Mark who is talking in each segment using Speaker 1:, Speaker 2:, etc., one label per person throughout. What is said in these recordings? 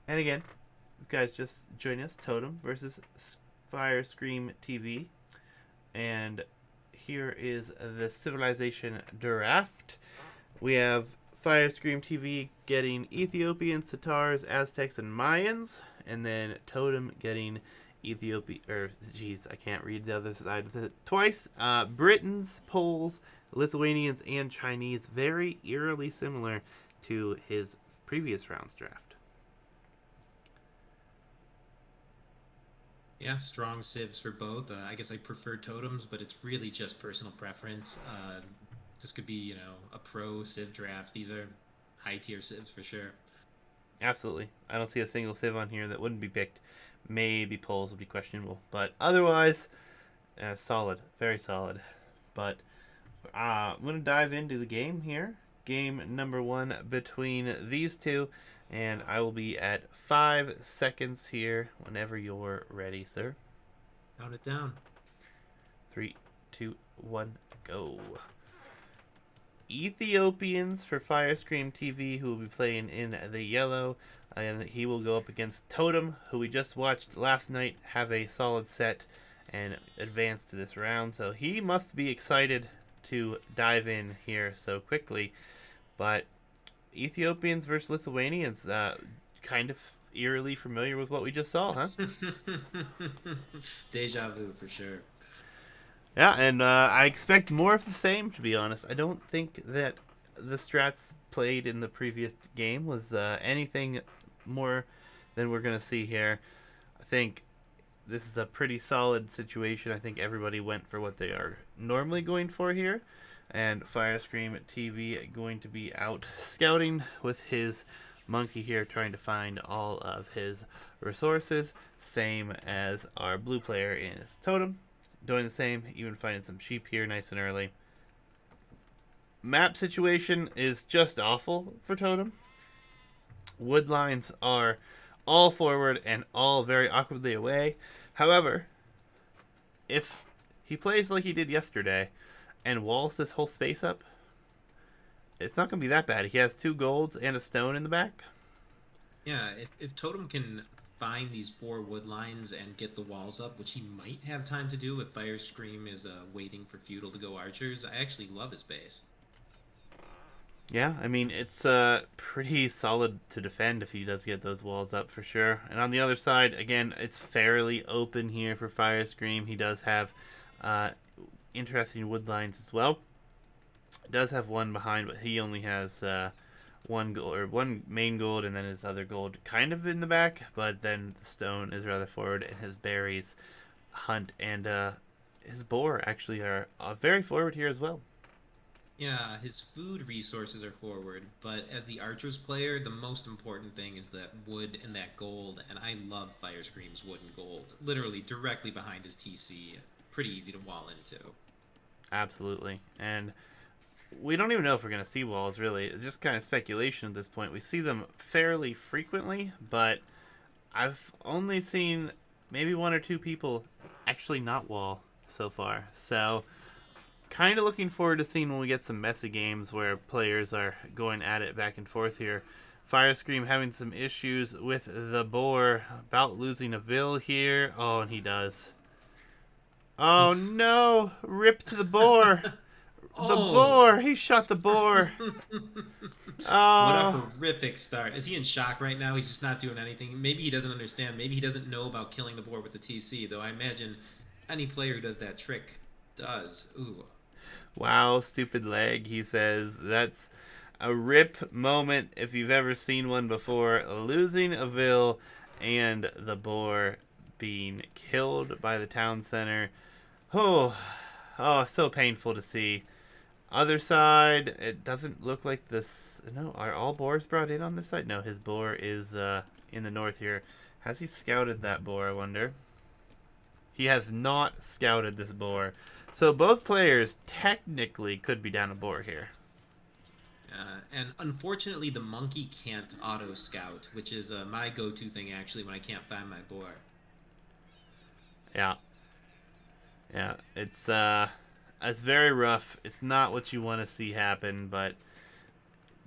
Speaker 1: And again, you guys just join us, Totem versus Firescreamtv. And here is the Civilization Draft. We have Firescreamtv getting Ethiopians, Tatars, Aztecs, and Mayans. And then Totem getting Ethiopia, or geez, I can't read the other side of it twice. Britons, Poles, Lithuanians, and Chinese. Very eerily similar to his previous round's draft.
Speaker 2: Yeah, strong civs for both. I guess I prefer totems, but it's really just personal preference. This could be, a pro civ draft. These are high tier civs for sure.
Speaker 1: Absolutely. I don't see a single Civ on here that wouldn't be picked. Maybe Poles would be questionable. But otherwise, solid. Very solid. But I'm going to dive into the game here. Game number one between these two. And I will be at 5 seconds here whenever you're ready, sir.
Speaker 2: Count it down.
Speaker 1: Three, two, one, go. Ethiopians for Firescreamtv, who will be playing in the yellow. And he will go up against Totem, who we just watched last night have a solid set and advance to this round. So he must be excited to dive in here so quickly. But Ethiopians versus Lithuanians, kind of eerily familiar with what we just saw, huh?
Speaker 2: Deja vu for sure.
Speaker 1: Yeah, and I expect more of the same, to be honest. I don't think that the strats played in the previous game was anything more than we're going to see here. I think this is a pretty solid situation. I think everybody went for what they are normally going for here. And Firescream TV going to be out scouting with his monkey here, trying to find all of his resources. Same as our blue player in his totem. Doing the same, even finding some sheep here nice and early. Map situation is just awful for Totem. Wood lines are all forward and all very awkwardly away. However, if he plays like he did yesterday and walls this whole space up, it's not going to be that bad. He has 2 golds and a stone in the back.
Speaker 2: Yeah, if Totem can find these four wood lines and get the walls up, which he might have time to do if Fire Scream is waiting for Feudal to go archers, I actually love his base.
Speaker 1: Yeah, I mean, it's pretty solid to defend if he does get those walls up for sure. And on the other side, again, it's fairly open here for Fire Scream. He does have uh, interesting wood lines as well. Does have one behind, but he only has one gold or one main gold, and then his other gold kind of in the back. But then the stone is rather forward, and his berries hunt and his boar actually are very forward here as well.
Speaker 2: Yeah, his food resources are forward, but as the archers player, the most important thing is that wood and that gold, and I love Fire Scream's wood and gold. Literally directly behind his TC. Pretty easy to wall into.
Speaker 1: Absolutely, and we don't even know if we're going to see walls, really. It's just kind of speculation at this point. We see them fairly frequently, but I've only seen maybe 1 or 2 people actually not wall so far. So, kind of looking forward to seeing when we get some messy games where players are going at it back and forth here. Firescream having some issues with the boar, about losing a Vil here. Oh, and he does. Oh
Speaker 2: Oof.
Speaker 1: no! Rip to the boar! The
Speaker 2: Oh!
Speaker 1: boar! He shot the boar!
Speaker 2: What a
Speaker 1: Oh,
Speaker 2: horrific start. Is he in shock right now? He's just not doing anything. Maybe he doesn't understand. Maybe he doesn't know about killing the boar with the TC, though I imagine any player who does that trick does. Ooh.
Speaker 1: wow, stupid leg, he says. That's a rip moment if you've ever seen one before. Losing a Vil and the boar being killed by the town center. Oh, oh, so painful to see. Other side, it doesn't look like this. No, are all boars brought in on this side? No, his boar is in the north here. Has he scouted that boar, I wonder? He has not scouted this boar. So both players technically could be down a boar here.
Speaker 2: And unfortunately, the monkey can't auto scout, which is my go to thing actually when I can't find my boar.
Speaker 1: Yeah. Yeah. It's very rough. It's not what you want to see happen, but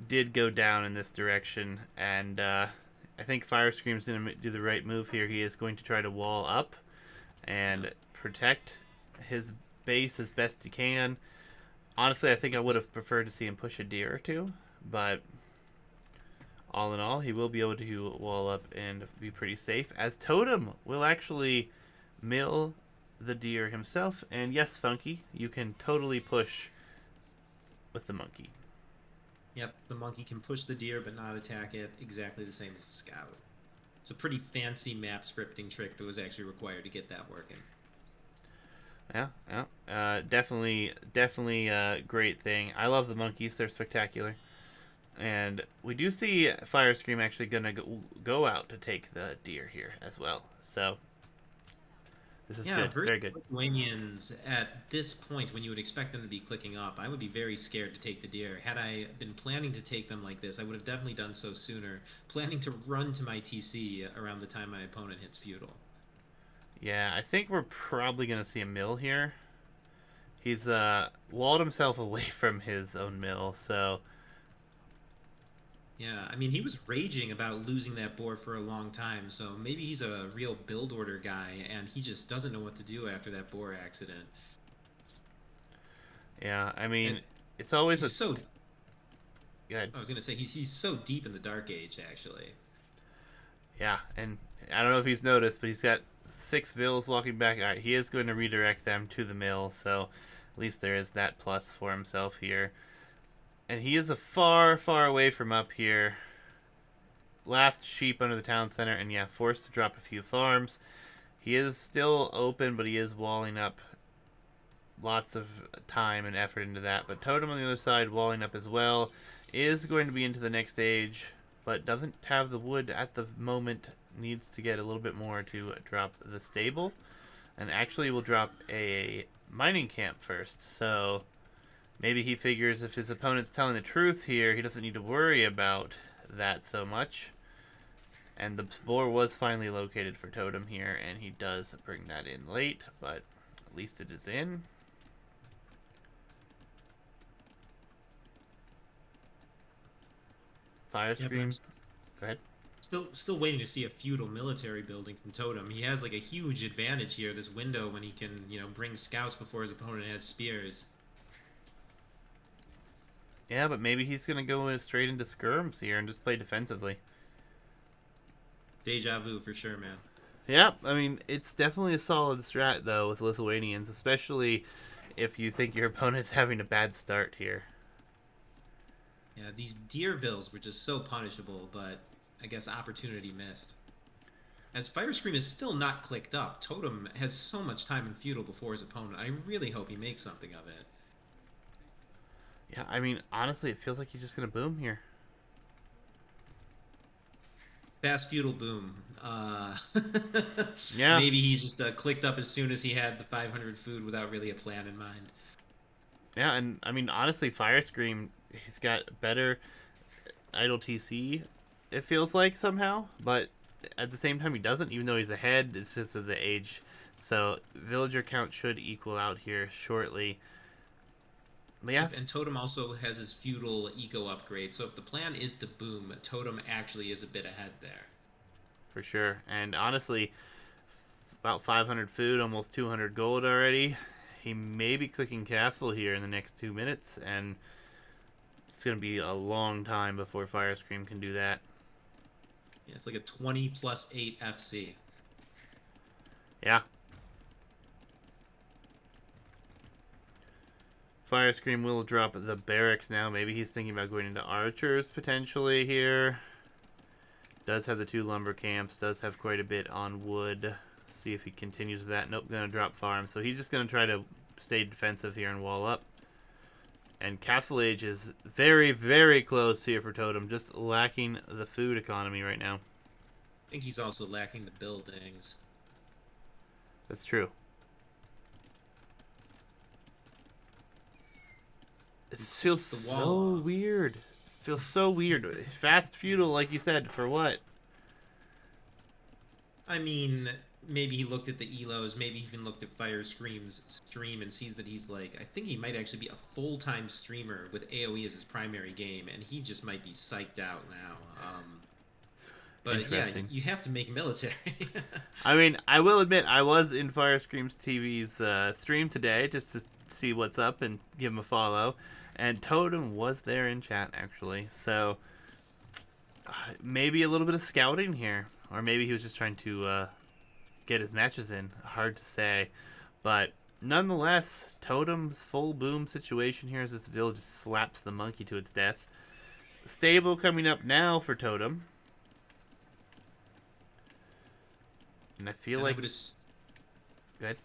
Speaker 1: did go down in this direction, and I think Firescream's going to do the right move here. He is going to try to wall up
Speaker 2: Yeah.
Speaker 1: and protect his base as best he can. Honestly, I think I would have preferred to see him push a deer or two, but all in all, he will be able to wall up and be pretty safe, as Totem will actually mill the deer himself. And yes, Funky, you can totally push with the monkey.
Speaker 2: Yep, the monkey can push the deer but not attack it, exactly the same as the scout. It's a pretty fancy map scripting trick that was actually required to get that working.
Speaker 1: Yeah, yeah, definitely a great thing. I love the monkeys; they're spectacular. And we do see Firescream actually gonna go out to take the deer here as well. So this is
Speaker 2: Yeah,
Speaker 1: good,
Speaker 2: versus
Speaker 1: very good.
Speaker 2: Lithuanians at this point, when you would expect them to be clicking up, I would be very scared to take the deer. Had I been planning to take them like this, I would have definitely done so sooner, planning to run to my TC around the time my opponent hits feudal.
Speaker 1: Yeah, I think we're probably gonna see a mill here. He's walled himself away from his own mill, so
Speaker 2: Yeah, I mean, he was raging about losing that boar for a long time, so maybe he's a real build order guy and he just doesn't know what to do after that boar accident.
Speaker 1: yeah. I
Speaker 2: And
Speaker 1: mean, it's always
Speaker 2: he's
Speaker 1: a
Speaker 2: so,
Speaker 1: good.
Speaker 2: I was gonna say, he's so deep in the Dark Age, actually.
Speaker 1: Yeah, and I don't know if he's noticed, but he's got 6 vills walking back. All right, he is going to redirect them to the mill, so at least there is that plus for himself here. And he is a far away from up here. Last sheep under the town center, and yeah, forced to drop a few farms. He is still open, but he is walling up. Lots of time and effort into that. But Totem on the other side, walling up as well, is going to be into the next stage, but doesn't have the wood at the moment. Needs to get a little bit more to drop the stable, and actually will drop a mining camp first. So maybe he figures if his opponent's telling the truth here, he doesn't need to worry about that so much. And the boar was finally located for Totem here, and he does bring that in late, but at least it is in.
Speaker 2: Yeah, but I'm
Speaker 1: Firescream. Go ahead.
Speaker 2: still waiting to see a feudal military building from Totem. He has like a huge advantage here, this window when he can, bring scouts before his opponent has spears.
Speaker 1: Yeah, but maybe he's gonna go straight into skirms here and just play defensively.
Speaker 2: Deja vu for sure, man.
Speaker 1: Yeah, I mean it's definitely a solid strat though with Lithuanians, especially if you think your opponent's having a bad start here.
Speaker 2: Yeah, these Deervilles were just so punishable, but I guess opportunity missed. As Firescream is still not clicked up, Totem has so much time in feudal before his opponent. I really hope he makes something of it.
Speaker 1: Yeah, I mean honestly, it feels like he's just gonna boom here.
Speaker 2: Fast feudal boom.
Speaker 1: Yeah,
Speaker 2: Maybe he just clicked up as soon as he had the 500 food without really a plan in mind.
Speaker 1: yeah, and I mean honestly, Firescream he's got better idle TC. It feels like somehow, but at the same time he doesn't. Even though he's ahead, it's just of the age. So villager count should equal out here shortly. But
Speaker 2: Yep,
Speaker 1: yes,
Speaker 2: and Totem also has his feudal eco upgrade, so if the plan is to boom, Totem actually is a bit ahead there.
Speaker 1: for sure. And honestly, about 500 food, almost 200 gold already. He may be clicking castle here in the next 2 minutes, and it's going to be a long time before Firescream can do that.
Speaker 2: Yeah, it's like a 20 plus 8 FC.
Speaker 1: Yeah. Firescream will drop the barracks now. Maybe he's thinking about going into archers potentially here. Does have the 2 lumber camps. Does have quite a bit on wood. See if he continues with that. Nope, gonna drop farm. So he's just gonna try to stay defensive here and wall up. And Castle Age is very close here for Totem. Just lacking the food economy right now.
Speaker 2: I think he's also lacking the buildings.
Speaker 1: That's true. It
Speaker 2: He
Speaker 1: feels
Speaker 2: keeps the wall
Speaker 1: so
Speaker 2: up.
Speaker 1: weird. It feels so weird. Fast feudal, like you said, for what?
Speaker 2: I mean, maybe he looked at the elos, maybe he even looked at Firescream's stream and sees that he's like, I think he might actually be a full-time streamer with AoE as his primary game, and he just might be psyched out now. But yeah,
Speaker 1: Interesting.
Speaker 2: you have to make military.
Speaker 1: I mean, I will admit, I was in Firescreamtv's stream today just to see what's up and give him a follow. And Totem was there in chat, actually. So maybe a little bit of scouting here. Or maybe he was just trying to get his matches in. Hard to say. But nonetheless, Totem's full boom situation here as this village slaps the monkey to its death. Stable coming up now for Totem. And I feel
Speaker 2: and
Speaker 1: like... Good.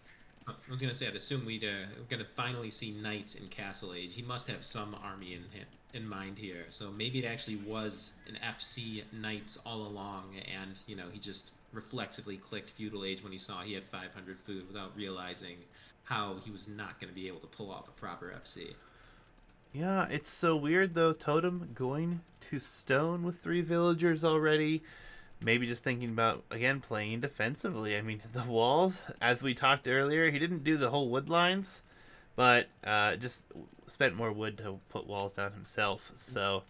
Speaker 2: I was gonna say, I'd assume we're gonna finally see knights in Castle Age. He must have some army in mind here. So maybe it actually was an FC knights all along, and he just reflexively clicked feudal age when he saw he had 500 food without realizing how he was not going to be able to pull off a proper FC.
Speaker 1: Yeah, it's so weird though. Totem going to stone with 3 villagers already. Maybe just thinking about, again, playing defensively. I mean, the walls, as we talked earlier, he didn't do the whole wood lines, but just spent more wood to put walls down himself. So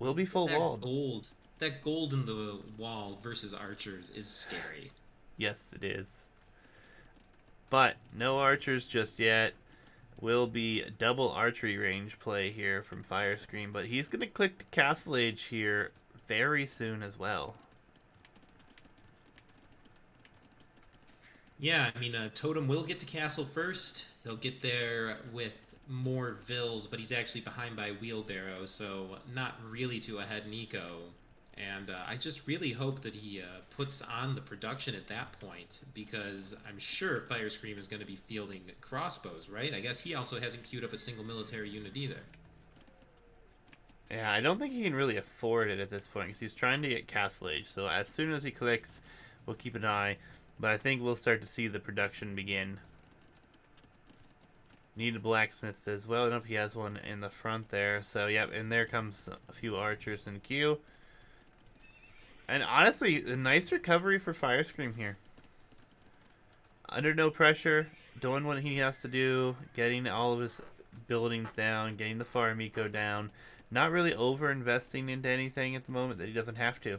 Speaker 1: we'll be full walled.
Speaker 2: That gold in the wall versus archers is scary.
Speaker 1: Yes, it is. But no archers just yet. Will be double archery range play here from Firescream, but he's going to click the Castle Age here very soon as well.
Speaker 2: Yeah, I mean, Totem will get to Castle first. He'll get there with more Vills, but he's actually behind by Wheelbarrow, so not really too ahead Nico. And I just really hope that he puts on the production at that point, because I'm sure Firescream is going to be fielding crossbows, right? I guess he also hasn't queued up a single military unit either.
Speaker 1: Yeah, I don't think he can really afford it at this point because he's trying to get Castle Age. So as soon as he clicks, we'll keep an eye. But I think we'll start to see the production begin. Need a blacksmith as well. Nope, he has one in the front there. So, yep, and there comes a few archers in queue. And honestly, a nice recovery for Firescream here. Under no pressure, doing what he has to do, getting all of his buildings down, getting the farm eco down. Not really over-investing into anything at the moment that he doesn't have to.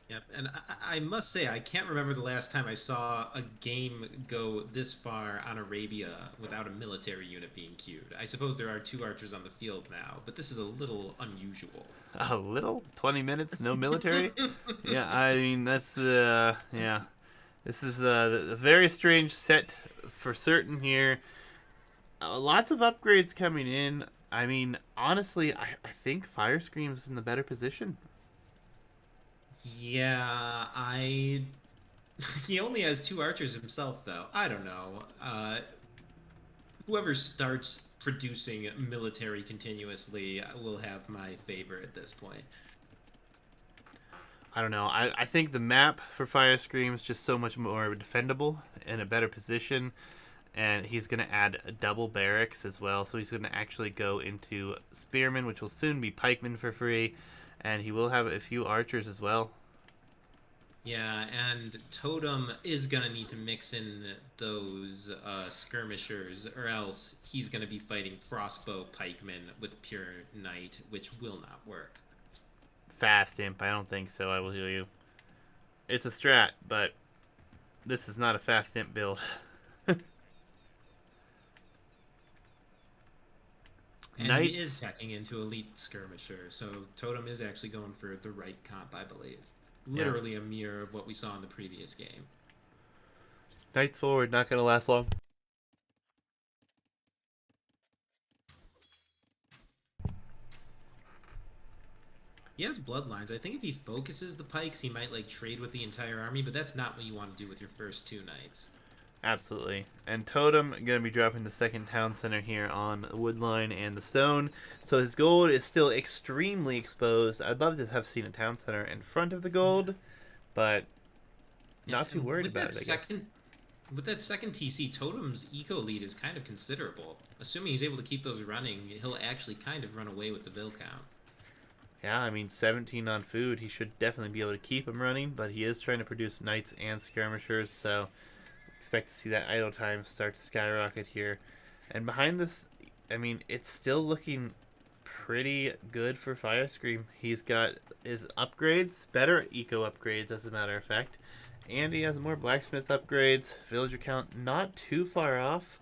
Speaker 2: Yep, and I must say, I can't remember the last time I saw a game go this far on Arabia without a military unit being queued. I suppose there are 2 archers on the field now, but this is a little unusual.
Speaker 1: A little? 20 minutes, no military? Yeah, I mean, that's yeah. This is a very strange set for certain here. Lots of upgrades coming in. I mean, honestly, I think Firescream's in the better position.
Speaker 2: Yeah, he only has 2 archers himself, though. I don't know. Whoever starts producing military continuously will have my favor at this point.
Speaker 1: I don't know. I think the map for Firescream is just so much more defendable in a better position. And he's going to add a double barracks as well. So he's going to actually go into Spearmen, which will soon be Pikemen for free. And he will have a few archers as well.
Speaker 2: Yeah, and Totem is going to need to mix in those skirmishers, or else he's going to be fighting Frostbow Pikemen with Pure Knight, which will not work.
Speaker 1: Fast Imp, I don't think so, I will heal you. It's a strat, but this is not a Fast Imp build.
Speaker 2: And
Speaker 1: Knights.
Speaker 2: he is tacking into Elite Skirmisher, so Totem is actually going for the right comp, I believe. Literally a mirror of what we saw in the previous game.
Speaker 1: Knights forward, not going to last long.
Speaker 2: He has bloodlines. I think if he focuses the pikes, he might trade with the entire army, but that's not what you want to do with your first 2 knights.
Speaker 1: Absolutely. And Totem going to be dropping the second town center here on the woodline and the stone. So his gold is still extremely exposed. I'd love to have seen a town center in front of the gold, but not too worried about it, I guess.
Speaker 2: With that second TC, Totem's eco lead is kind of considerable. Assuming he's able to keep those running, he'll actually kind of run away with the Vil count.
Speaker 1: Yeah, I mean, 17 on food. He should definitely be able to keep him running, but he is trying to produce knights and skirmishers, so expect to see that idle time start to skyrocket here. And behind this, I mean, it's still looking pretty good for Firescream. He's got his upgrades, better eco upgrades as a matter of fact, and he has more blacksmith upgrades. Villager count not too far off.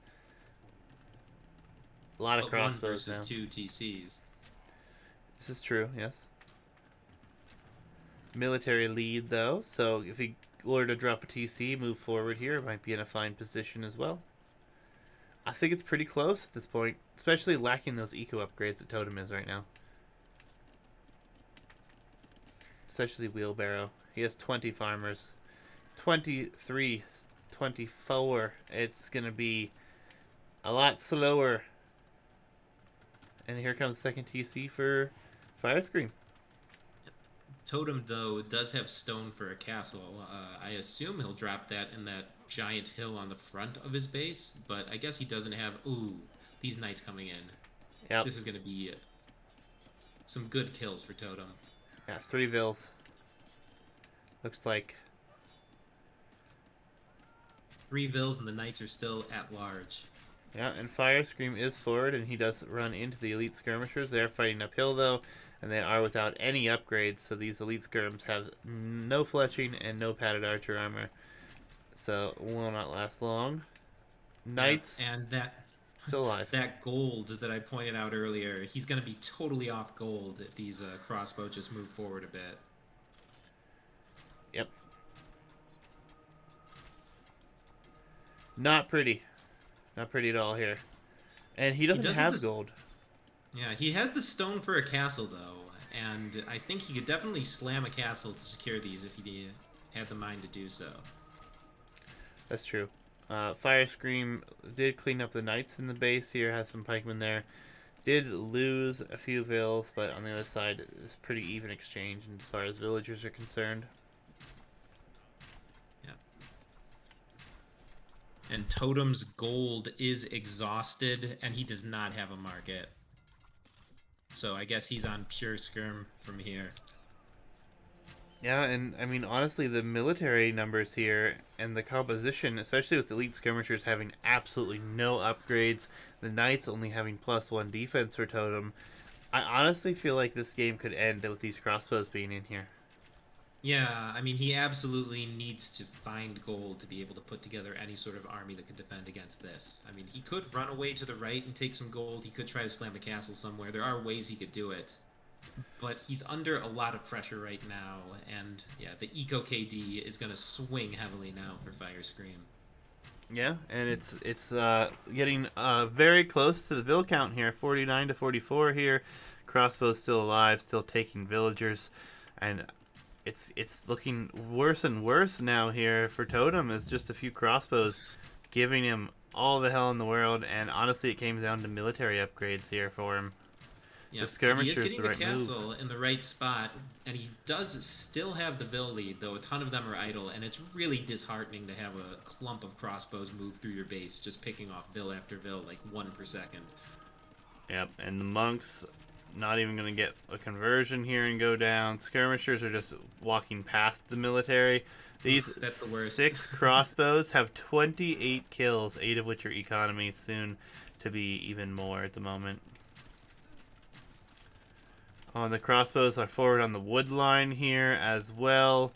Speaker 1: A lot of
Speaker 2: But one
Speaker 1: crossbows
Speaker 2: versus
Speaker 1: now.
Speaker 2: two TCs.
Speaker 1: This is true, yes. Military lead though, so if he were to drop a TC, move forward here, might be in a fine position as well. I think it's pretty close at this point, especially lacking those eco upgrades that Totem is right now. Especially Wheelbarrow. He has 20 farmers. 23, 24. It's going to be a lot slower. And here comes second TC for Firescream.
Speaker 2: Totem, though, does have stone for a castle. I assume he'll drop that in that giant hill on the front of his base, but I guess he doesn't have... Ooh, these knights coming in.
Speaker 1: Yep.
Speaker 2: This is going to be some good kills for Totem.
Speaker 1: Yeah, 3 vills. Looks like
Speaker 2: 3 vills and the knights are still at large.
Speaker 1: yeah, and Firescream is forward, and he does run into the elite skirmishers. They're fighting uphill, though, and they are without any upgrades, so these elite skirms have no fletching and no padded archer armor. So, will not last long. Knights
Speaker 2: Yeah, and
Speaker 1: still alive.
Speaker 2: that gold that I pointed out earlier, he's going to be totally off gold if these crossbow just move forward a bit.
Speaker 1: Yep. Not pretty. Not pretty at all here. And he doesn't have gold.
Speaker 2: Yeah, he has the stone for a castle, though, and I think he could definitely slam a castle to secure these if he had the mind to do so.
Speaker 1: That's true. Firescream did clean up the knights in the base here, has some pikemen there. Did lose a few vills, but on the other side, it's pretty even exchange as far as villagers are concerned.
Speaker 2: Yeah. And Totem's gold is exhausted, and he does not have a market. So I guess he's on pure skirm from here.
Speaker 1: Yeah, and I mean, honestly, the military numbers here and the composition, especially with elite skirmishers having absolutely no upgrades, the knights only having +1 defense for Totem, I honestly feel like this game could end with these crossbows being in here.
Speaker 2: Yeah, I mean, he absolutely needs to find gold to be able to put together any sort of army that could defend against this. I mean, he could run away to the right and take some gold. He could try to slam a castle somewhere. There are ways he could do it. But he's under a lot of pressure right now, and yeah, the Eco KD is going to swing heavily now for Firescream.
Speaker 1: Yeah, and it's getting very close to the vill count here, 49 to 44 here. Crossbow's still alive, still taking villagers, and it's looking worse and worse now here for Totem. Is just a few crossbows giving him all the hell in the world, and honestly, it came down to military upgrades here for him.
Speaker 2: Yeah,
Speaker 1: the skirmisher's
Speaker 2: he is getting
Speaker 1: the right
Speaker 2: castle
Speaker 1: move.
Speaker 2: in the right spot, and he does still have the vill lead, though a ton of them are idle, and it's really disheartening to have a clump of crossbows move through your base, just picking off vill after vill, like 1 per second.
Speaker 1: Yep, and the monks not even going to get a conversion here and go down. Skirmishers are just walking past the military. These
Speaker 2: That's the worst.
Speaker 1: 6 crossbows have 28 kills, 8 of which are economy, soon to be even more at the moment. The crossbows are forward on the wood line here as well.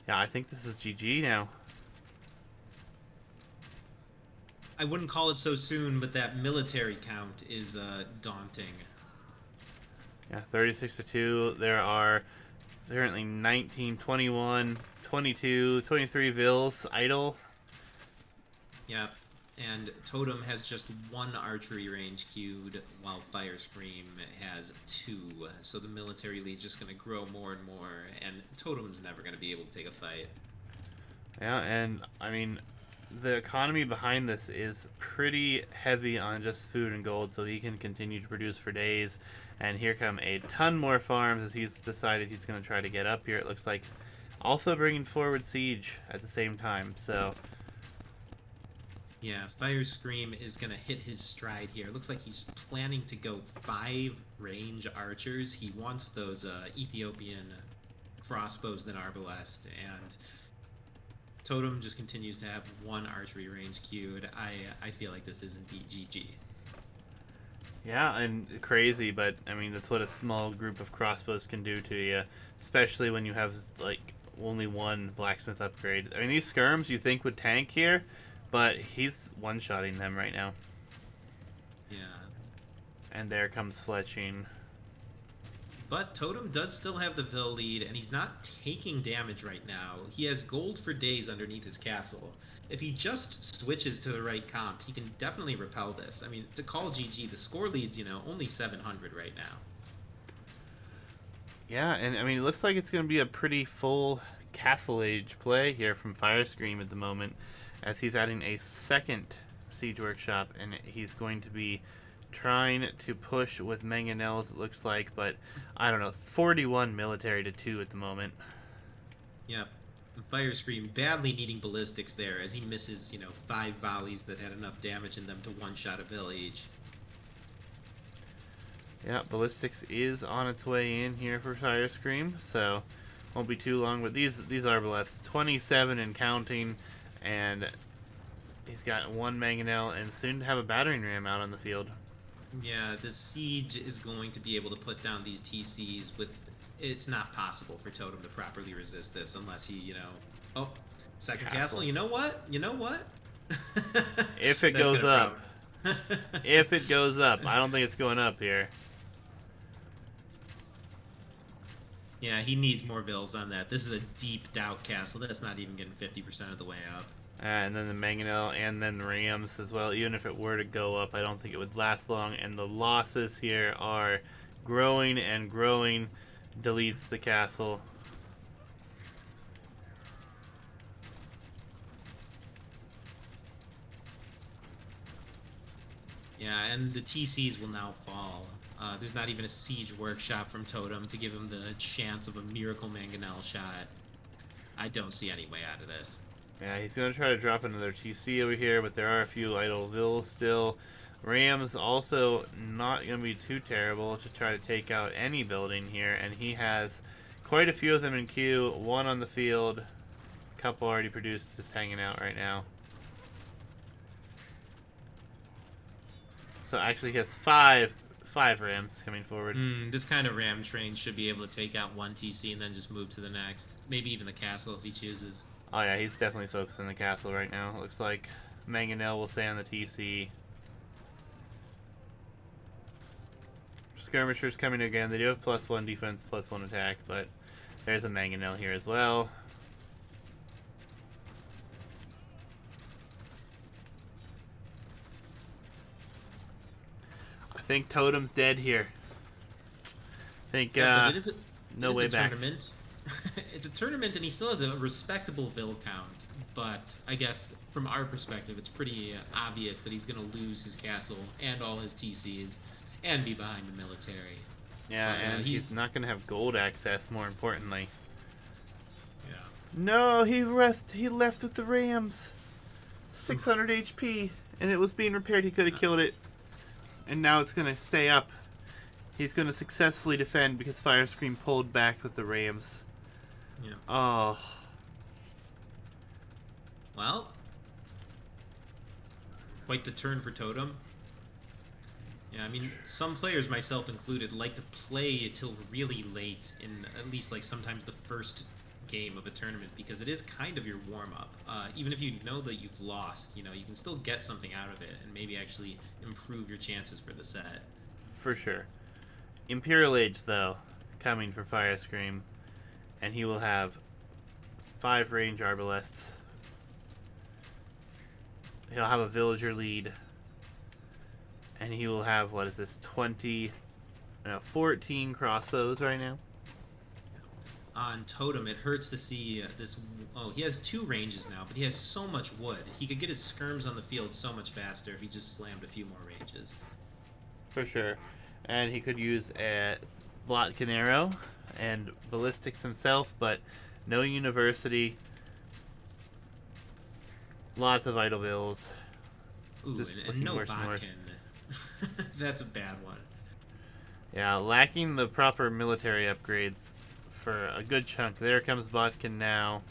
Speaker 1: Yeah, I think this is GG now.
Speaker 2: I wouldn't call it so soon, but that military count is daunting.
Speaker 1: Yeah, 36 to 2. There are currently 19, 21, 22, 23 vills idle.
Speaker 2: Yeah, and Totem has just 1 archery range queued, while Firescream has 2. So the military lead's just going to grow more and more, and Totem's never going to be able to take a fight.
Speaker 1: Yeah, and I mean, the economy behind this is pretty heavy on just food and gold, so he can continue to produce for days. And here come a ton more farms as he's decided he's going to try to get up here, it looks like. Also bringing forward siege at the same time, so...
Speaker 2: Yeah, Firescream is going to hit his stride here. It looks like he's planning to go 5 range archers. He wants those Ethiopian crossbows than Arbalest, and Totem just continues to have 1 archery range queued. I feel like this is indeed GG.
Speaker 1: Yeah, and crazy, but I mean that's what a small group of crossbows can do to you, especially when you have like only one blacksmith upgrade. I mean these skirms you think would tank here, but he's one-shotting them right now.
Speaker 2: Yeah.
Speaker 1: And there comes Fletching.
Speaker 2: But Totem does still have the Vil lead, and he's not taking damage right now. He has gold for days underneath his castle. If he just switches to the right comp, he can definitely repel this. I mean, to call GG, the score leads, only 700 right now.
Speaker 1: Yeah, and I mean it looks like it's going to be a pretty full Castle Age play here from Firescream at the moment, as he's adding a second Siege Workshop, and he's going to be trying to push with mangonels, it looks like, but I don't know, 41 military to 2 at the moment.
Speaker 2: Yep. And Firescream badly needing ballistics there as he misses, 5 volleys that had enough damage in them to one-shot a village.
Speaker 1: Yeah, ballistics is on its way in here for Firescream, so won't be too long. But these arbaleths, 27 and counting, and he's got one mangonel and soon to have a battering ram out on the field.
Speaker 2: Yeah, the siege is going to be able to put down these TCs with. It's not possible for Totem to properly resist this unless he, Oh, second castle. You know what?
Speaker 1: If it goes up. If it goes up. I don't think it's going up here.
Speaker 2: Yeah, he needs more Vils on that. This is a deep doubt castle. That's not even getting 50% of the way up.
Speaker 1: And then the mangonel and then the rams as well. Even if it were to go up, I don't think it would last long. And the losses here are growing and growing. Deletes the castle.
Speaker 2: Yeah, and the TCs will now fall. There's not even a siege workshop from Totem to give him the chance of a miracle mangonel shot. I don't see any way out of this.
Speaker 1: Yeah, he's going to try to drop another TC over here, but there are a few idle vills still. Rams also not going to be too terrible to try to take out any building here, and he has quite a few of them in queue. One on the field, a couple already produced, just hanging out right now. So actually he has five rams coming forward.
Speaker 2: This kind of ram train should be able to take out one TC and then just move to the next. Maybe even the castle if he chooses.
Speaker 1: Oh yeah, he's definitely focused on the castle right now. It looks like Mangonel will stay on the TC. Skirmishers coming again. They do have +1 defense, +1 attack, but there's a Mangonel here as well. I think Totem's dead here. I think no way back.
Speaker 2: Tournament. It's a tournament, and he still has a respectable Vil count. But I guess from our perspective, it's pretty obvious that he's going to lose his castle and all his TCs, and be behind the military.
Speaker 1: Yeah, but, and he's not going to have gold access. More importantly.
Speaker 2: Yeah.
Speaker 1: No, he left with the Rams. 600 HP, and it was being repaired. He could have killed it, and now it's going to stay up. He's going to successfully defend because Firescream pulled back with the Rams.
Speaker 2: Yeah.
Speaker 1: Oh.
Speaker 2: Well, quite the turn for Totem. Yeah, I mean, some players, myself included, like to play until really late in at least like sometimes the first game of a tournament because it is kind of your warm-up. Even if you know that you've lost, you can still get something out of it and maybe actually improve your chances for the set.
Speaker 1: For sure. Imperial Age, though, coming for Firescream, and he will have 5 range arbalests. He'll have a villager lead, and he will have, 14 crossbows right now.
Speaker 2: On Totem, it hurts to see this. Oh, he has 2 ranges now, but he has so much wood. He could get his skirms on the field so much faster if he just slammed a few more ranges.
Speaker 1: For sure. And he could use a Blotkin arrow and ballistics himself, but no university. Lots of idle vills.
Speaker 2: Ooh, and no Botkin. That's a bad one.
Speaker 1: Yeah, lacking the proper military upgrades for a good chunk. There comes Botkin now.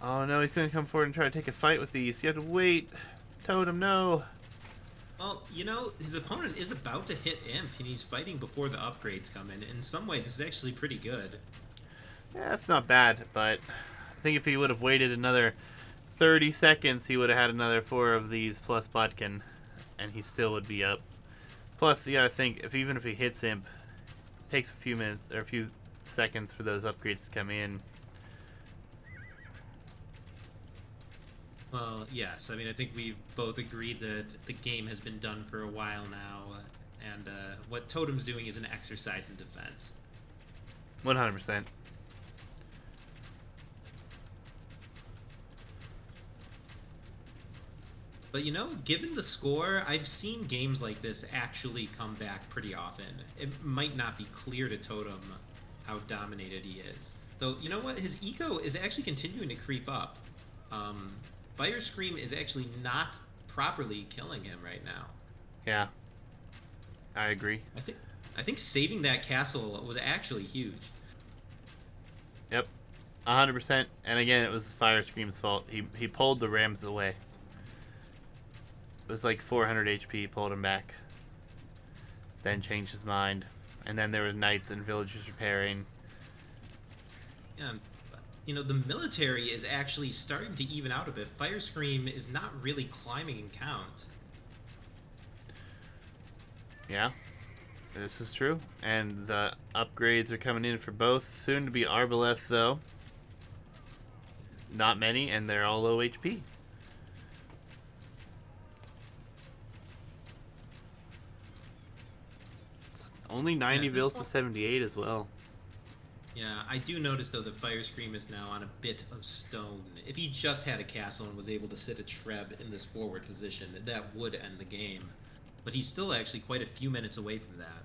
Speaker 1: Oh no, he's going to come forward and try to take a fight with these. You have to wait. Totem, no.
Speaker 2: Well, his opponent is about to hit Imp, and he's fighting before the upgrades come in. In some way, this is actually pretty good.
Speaker 1: Yeah, that's not bad, but I think if he would have waited another 30 seconds, he would have had another 4 of these plus Botkin, and he still would be up. Plus, you gotta think, even if he hits Imp, it takes a few minutes or a few seconds for those upgrades to come in.
Speaker 2: Well, yes. I mean, I think we've both agreed that the game has been done for a while now, and what Totem's doing is an exercise in defense.
Speaker 1: 100%.
Speaker 2: But given the score, I've seen games like this actually come back pretty often. It might not be clear to Totem how dominated he is. Though, you know what? His eco is actually continuing to creep up. Um, Firescream is actually not properly killing him right now.
Speaker 1: Yeah, I agree.
Speaker 2: I think saving that castle was actually huge.
Speaker 1: Yep, 100%. And again, it was Firescream's fault. He pulled the Rams away. It was like 400 HP, pulled him back. Then changed his mind. And then there were knights and villagers repairing.
Speaker 2: Yeah, the military is actually starting to even out a bit. Firescream is not really climbing in count.
Speaker 1: Yeah, this is true. And the upgrades are coming in for both. Soon to be Arbalest, though. Not many, and they're all low HP. It's only 90 vills to 78 as well.
Speaker 2: Yeah, I do notice though that Firescream is now on a bit of stone. If he just had a castle and was able to sit a Treb in this forward position, that would end the game. But he's still actually quite a few minutes away from that.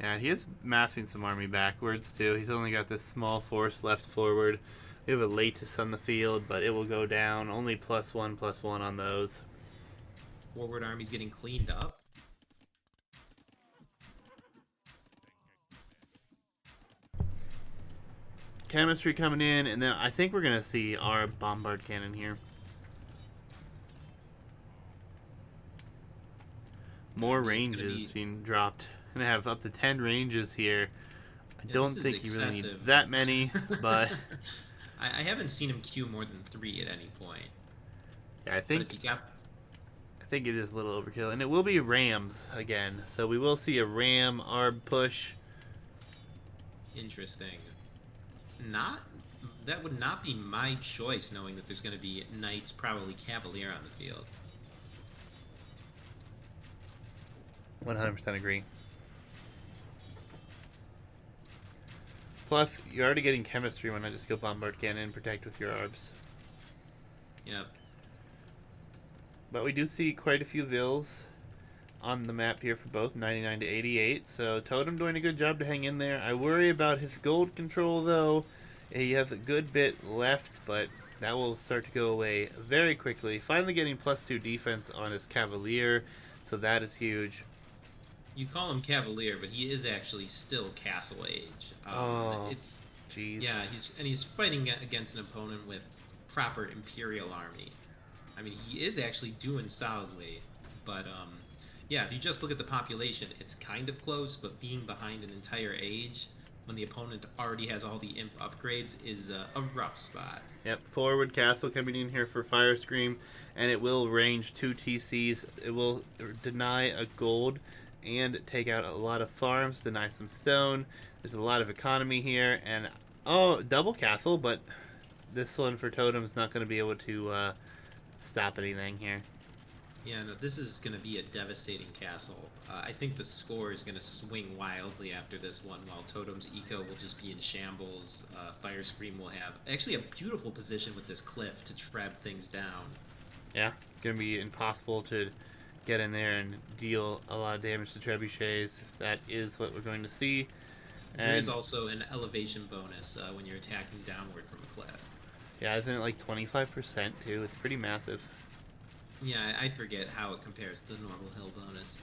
Speaker 1: Yeah, he is massing some army backwards too. He's only got this small force left forward. We have a Latus on the field, but it will go down. Only +1/+1 on those.
Speaker 2: Forward army's getting cleaned up.
Speaker 1: Chemistry coming in, and then I think we're going to see our bombard cannon here. More ranges being dropped. Going to have up to 10 ranges here. I don't think he really needs that many, but...
Speaker 2: I haven't seen him queue more than 3 at any point.
Speaker 1: Yeah, I think it is a little overkill. And it will be Rams again. So we will see a Ram Arb push.
Speaker 2: Interesting. That would not be my choice, knowing that there's going to be Knights, probably Cavalier on the field.
Speaker 1: 100% agree. Plus, you're already getting chemistry when I just go Bombard Cannon and protect with your Arbs.
Speaker 2: Yep.
Speaker 1: But we do see quite a few Vills on the map here for both, 99 to 88. So Totem doing a good job to hang in there. I worry about his gold control, though. He has a good bit left, but that will start to go away very quickly. Finally getting +2 defense on his Cavalier, so that is huge.
Speaker 2: You call him Cavalier, but he is actually still Castle Age.
Speaker 1: Jeez.
Speaker 2: Yeah, he's fighting against an opponent with proper Imperial army. I mean, he is actually doing solidly, but yeah, if you just look at the population, it's kind of close. But being behind an entire age, when the opponent already has all the imp upgrades, is a rough spot.
Speaker 1: Yep, forward castle coming in here for Firescream, and it will range 2 TCs. It will deny a gold and take out a lot of farms, deny some stone. There's a lot of economy here, and double castle, but this one for Totem is not going to be able to stop anything here.
Speaker 2: Yeah, no, this is going to be a devastating castle. I think the score is going to swing wildly after this one, while Totem's eco will just be in shambles. Firescream will have actually a beautiful position with this cliff to trap things down.
Speaker 1: Yeah, going to be impossible to get in there and deal a lot of damage to trebuchets, if that is what we're going to see. And
Speaker 2: there is also an elevation bonus when you're attacking downward from a cliff.
Speaker 1: Yeah, isn't it like 25% too? It's pretty massive.
Speaker 2: Yeah, I forget how it compares to the normal hill bonus.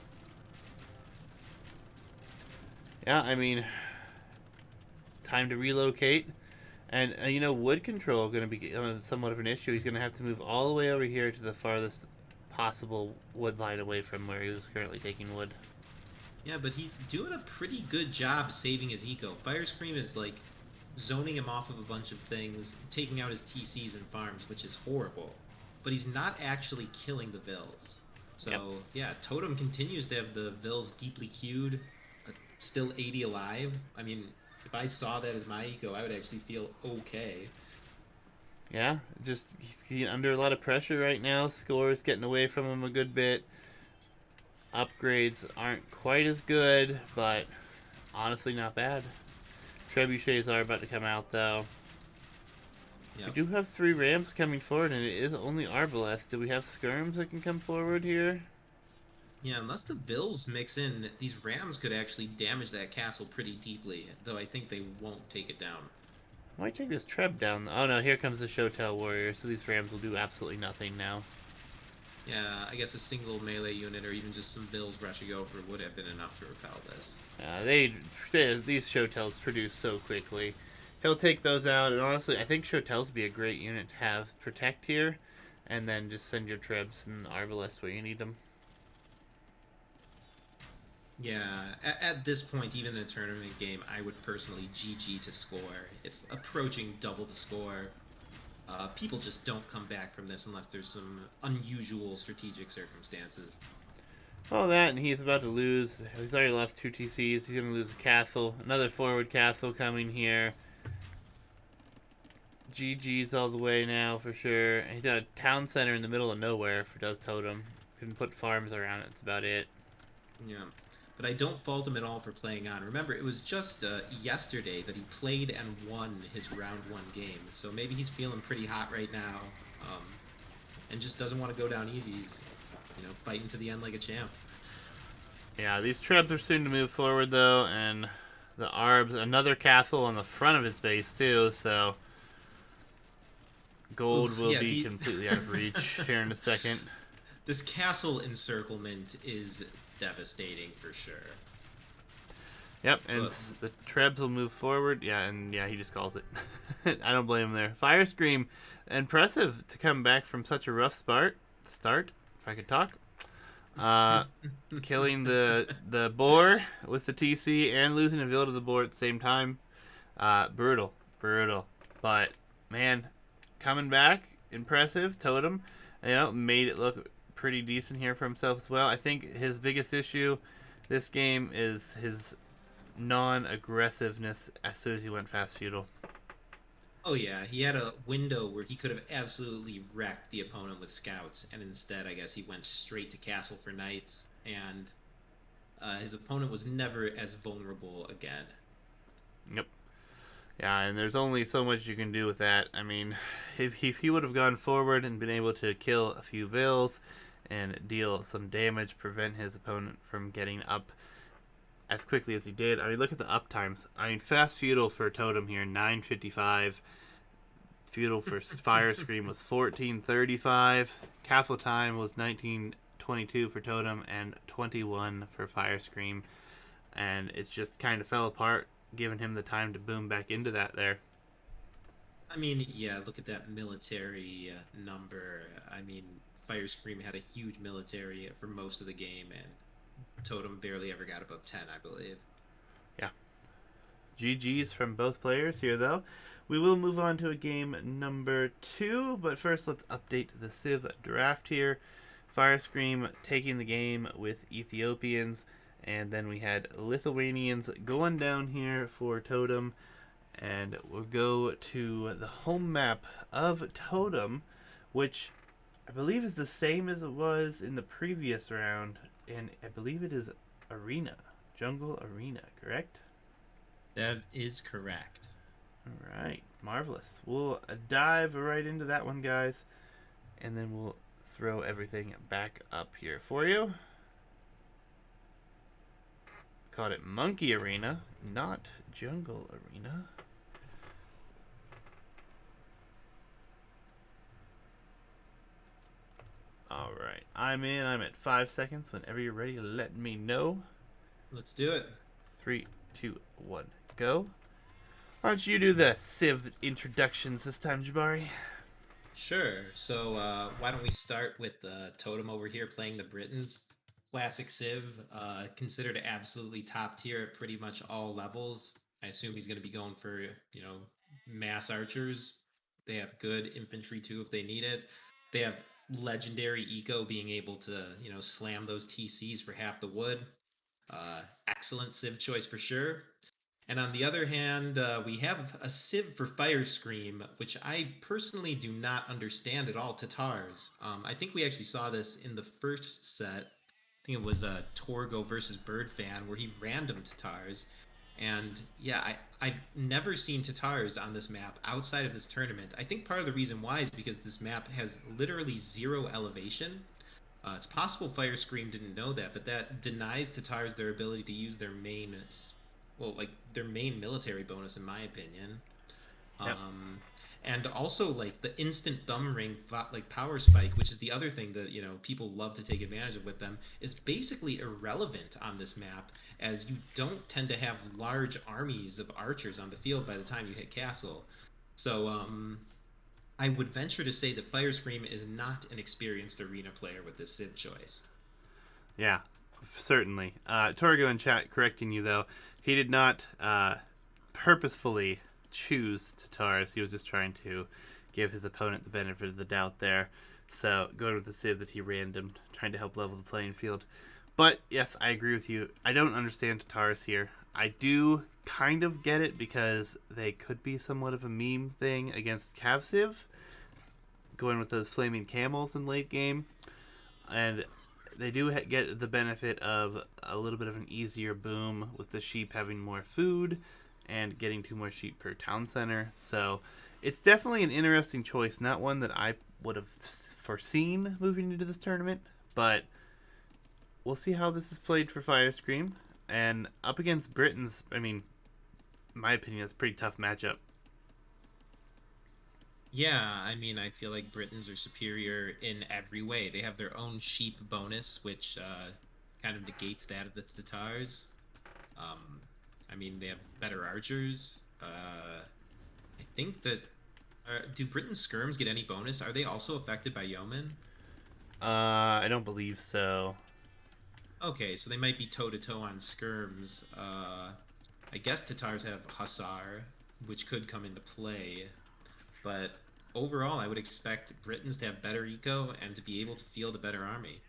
Speaker 1: Yeah, I mean, time to relocate. And, wood control going to be somewhat of an issue. He's going to have to move all the way over here to the farthest possible wood line away from where he was currently taking wood.
Speaker 2: Yeah, but he's doing a pretty good job saving his eco. Firescream is like zoning him off of a bunch of things, taking out his TCs and farms, which is horrible. But he's not actually killing the Vills.
Speaker 1: Yep.
Speaker 2: So yeah, Totem continues to have the Vills deeply queued, still 80 alive. I mean, if I saw that as my eco, I would actually feel okay.
Speaker 1: Yeah, just he's under a lot of pressure right now. Scores getting away from him a good bit. Upgrades aren't quite as good, but honestly not bad. Trebuchets are about to come out though.
Speaker 2: Yeah.
Speaker 1: We do have 3 Rams coming forward, and it is only Arbalest. Do we have Skirms that can come forward here?
Speaker 2: Yeah, unless the Vills mix in, these Rams could actually damage that castle pretty deeply, though I think they won't take it down.
Speaker 1: I might take this Treb down. Oh no, here comes the Shotel Warrior, so these Rams will do absolutely nothing now.
Speaker 2: Yeah, I guess a single melee unit or even just some Vills rushing over would have been enough to repel this.
Speaker 1: These Shotels produce so quickly. He'll take those out, and honestly, I think Shotels would be a great unit to have protect here, and then just send your Trebs and Arbalest where you need them.
Speaker 2: Yeah, at this point, even in a tournament game, I would personally GG to score. It's approaching double the score. People just don't come back from this unless there's some unusual strategic circumstances.
Speaker 1: All that, and he's about to lose. He's already lost 2 TCs. He's going to lose a castle. Another forward castle coming here. GG's all the way now for sure. He's got a town center in the middle of nowhere for Does Totem. Couldn't put farms around it. That's about it.
Speaker 2: Yeah, but I don't fault him at all for playing on. Remember, it was just yesterday that he played and won his round 1 game, so maybe he's feeling pretty hot right now, and just doesn't want to go down easy. He's, fighting to the end like a champ.
Speaker 1: Yeah, these Trebs are soon to move forward though, and the Arbs, another castle on the front of his base too, so gold will be completely out of reach here in a second.
Speaker 2: This castle encirclement is devastating for sure.
Speaker 1: Yep, and the Trebs will move forward. Yeah, and yeah, he just calls it. I don't blame him there. Firescream, impressive to come back from such a rough start. If I could talk. Killing the boar with the TC and losing a Vill to the boar at the same time. Brutal. But man, coming back, impressive. Totem, made it look pretty decent here for himself as well. I think his biggest issue this game is his non-aggressiveness as soon as he went fast feudal.
Speaker 2: Oh yeah, he had a window where he could have absolutely wrecked the opponent with scouts, and instead I guess he went straight to castle for knights, and his opponent was never as vulnerable again.
Speaker 1: Yep. Yeah, and there's only so much you can do with that. I mean, if he would have gone forward and been able to kill a few Vills and deal some damage, prevent his opponent from getting up as quickly as he did. I mean, look at the up times. I mean, fast feudal for Totem here, 9:55. Feudal for Firescream was 14:35. Castle time was 19:22 for Totem and 21 for Firescream. And it's just kind of fell apart, giving him the time to boom back into that there.
Speaker 2: I mean, yeah, look at that military number. I mean, Firescream had a huge military for most of the game, and Totem barely ever got above 10, I believe.
Speaker 1: Yeah. GG's from both players here, though. We will move on to a game number 2, but first let's update the Civ draft here. Firescream taking the game with Ethiopians, and then we had Lithuanians going down here for Totem, and we'll go to the home map of Totem, which I believe is the same as it was in the previous round, and I believe it is Arena, Jungle Arena, correct?
Speaker 2: That is correct.
Speaker 1: All right, marvelous. We'll dive right into that one, guys, and then we'll throw everything back up here for you. Called it Monkey Arena, not Jungle Arena. Alright, I'm in. I'm at 5 seconds. Whenever you're ready, let me know.
Speaker 2: Let's do it.
Speaker 1: 3, 2, 1, go. Why don't you do the Civ introductions this time, Jabari?
Speaker 2: Sure. So why don't we start with Totem over here playing the Britons? Classic Civ, considered absolutely top tier at pretty much all levels. I assume he's going to be going for, mass archers. They have good infantry too if they need it. They have legendary eco being able to, slam those TCs for half the wood. Excellent Civ choice for sure. And on the other hand, we have a Civ for Firescream, which I personally do not understand at all. Tatars. I think we actually saw this in the first set. I think it was Torgo versus Birdfan, where he random Tatars. And yeah, I've never seen Tatars on this map outside of this tournament. I think part of the reason why is because this map has literally zero elevation. It's possible Firescream didn't know that, but that denies Tatars their ability to use their main, well, like their main military bonus, in my opinion.
Speaker 1: Yep.
Speaker 2: Um, and also like the instant thumb ring, like power spike, which is the other thing that people love to take advantage of with them, is basically irrelevant on this map, as you don't tend to have large armies of archers on the field by the time you hit castle. So I would venture to say that Firescream is not an experienced arena player with this Civ choice.
Speaker 1: Yeah, certainly. Torgo in chat correcting you though. He did not purposefully choose Tatars. He was just trying to give his opponent the benefit of the doubt there. So going with the civ that he randomed, trying to help level the playing field. But yes, I agree with you. I don't understand Tatars here. I do kind of get it because they could be somewhat of a meme thing against Cav Civ, going with those flaming camels in late game, and they do get the benefit of a little bit of an easier boom with the sheep having more food and getting 2 more sheep per town center. So it's definitely an interesting choice, not one that I would have foreseen moving into this tournament, but we'll see how this is played for Firescream. And up against Britons, I mean, in my opinion, it's a pretty tough matchup.
Speaker 2: Yeah, I mean, I feel like Britons are superior in every way. They have their own sheep bonus, which kind of negates that of the Tatars. Um, I mean, they have better archers. I think that do Britain skirms get any bonus? Are they also affected by yeomen?
Speaker 1: I don't believe so.
Speaker 2: Okay, so they might be toe to toe on skirms. I guess Tatars have Hussar, which could come into play. But overall, I would expect Britons to have better eco and to be able to field a better army.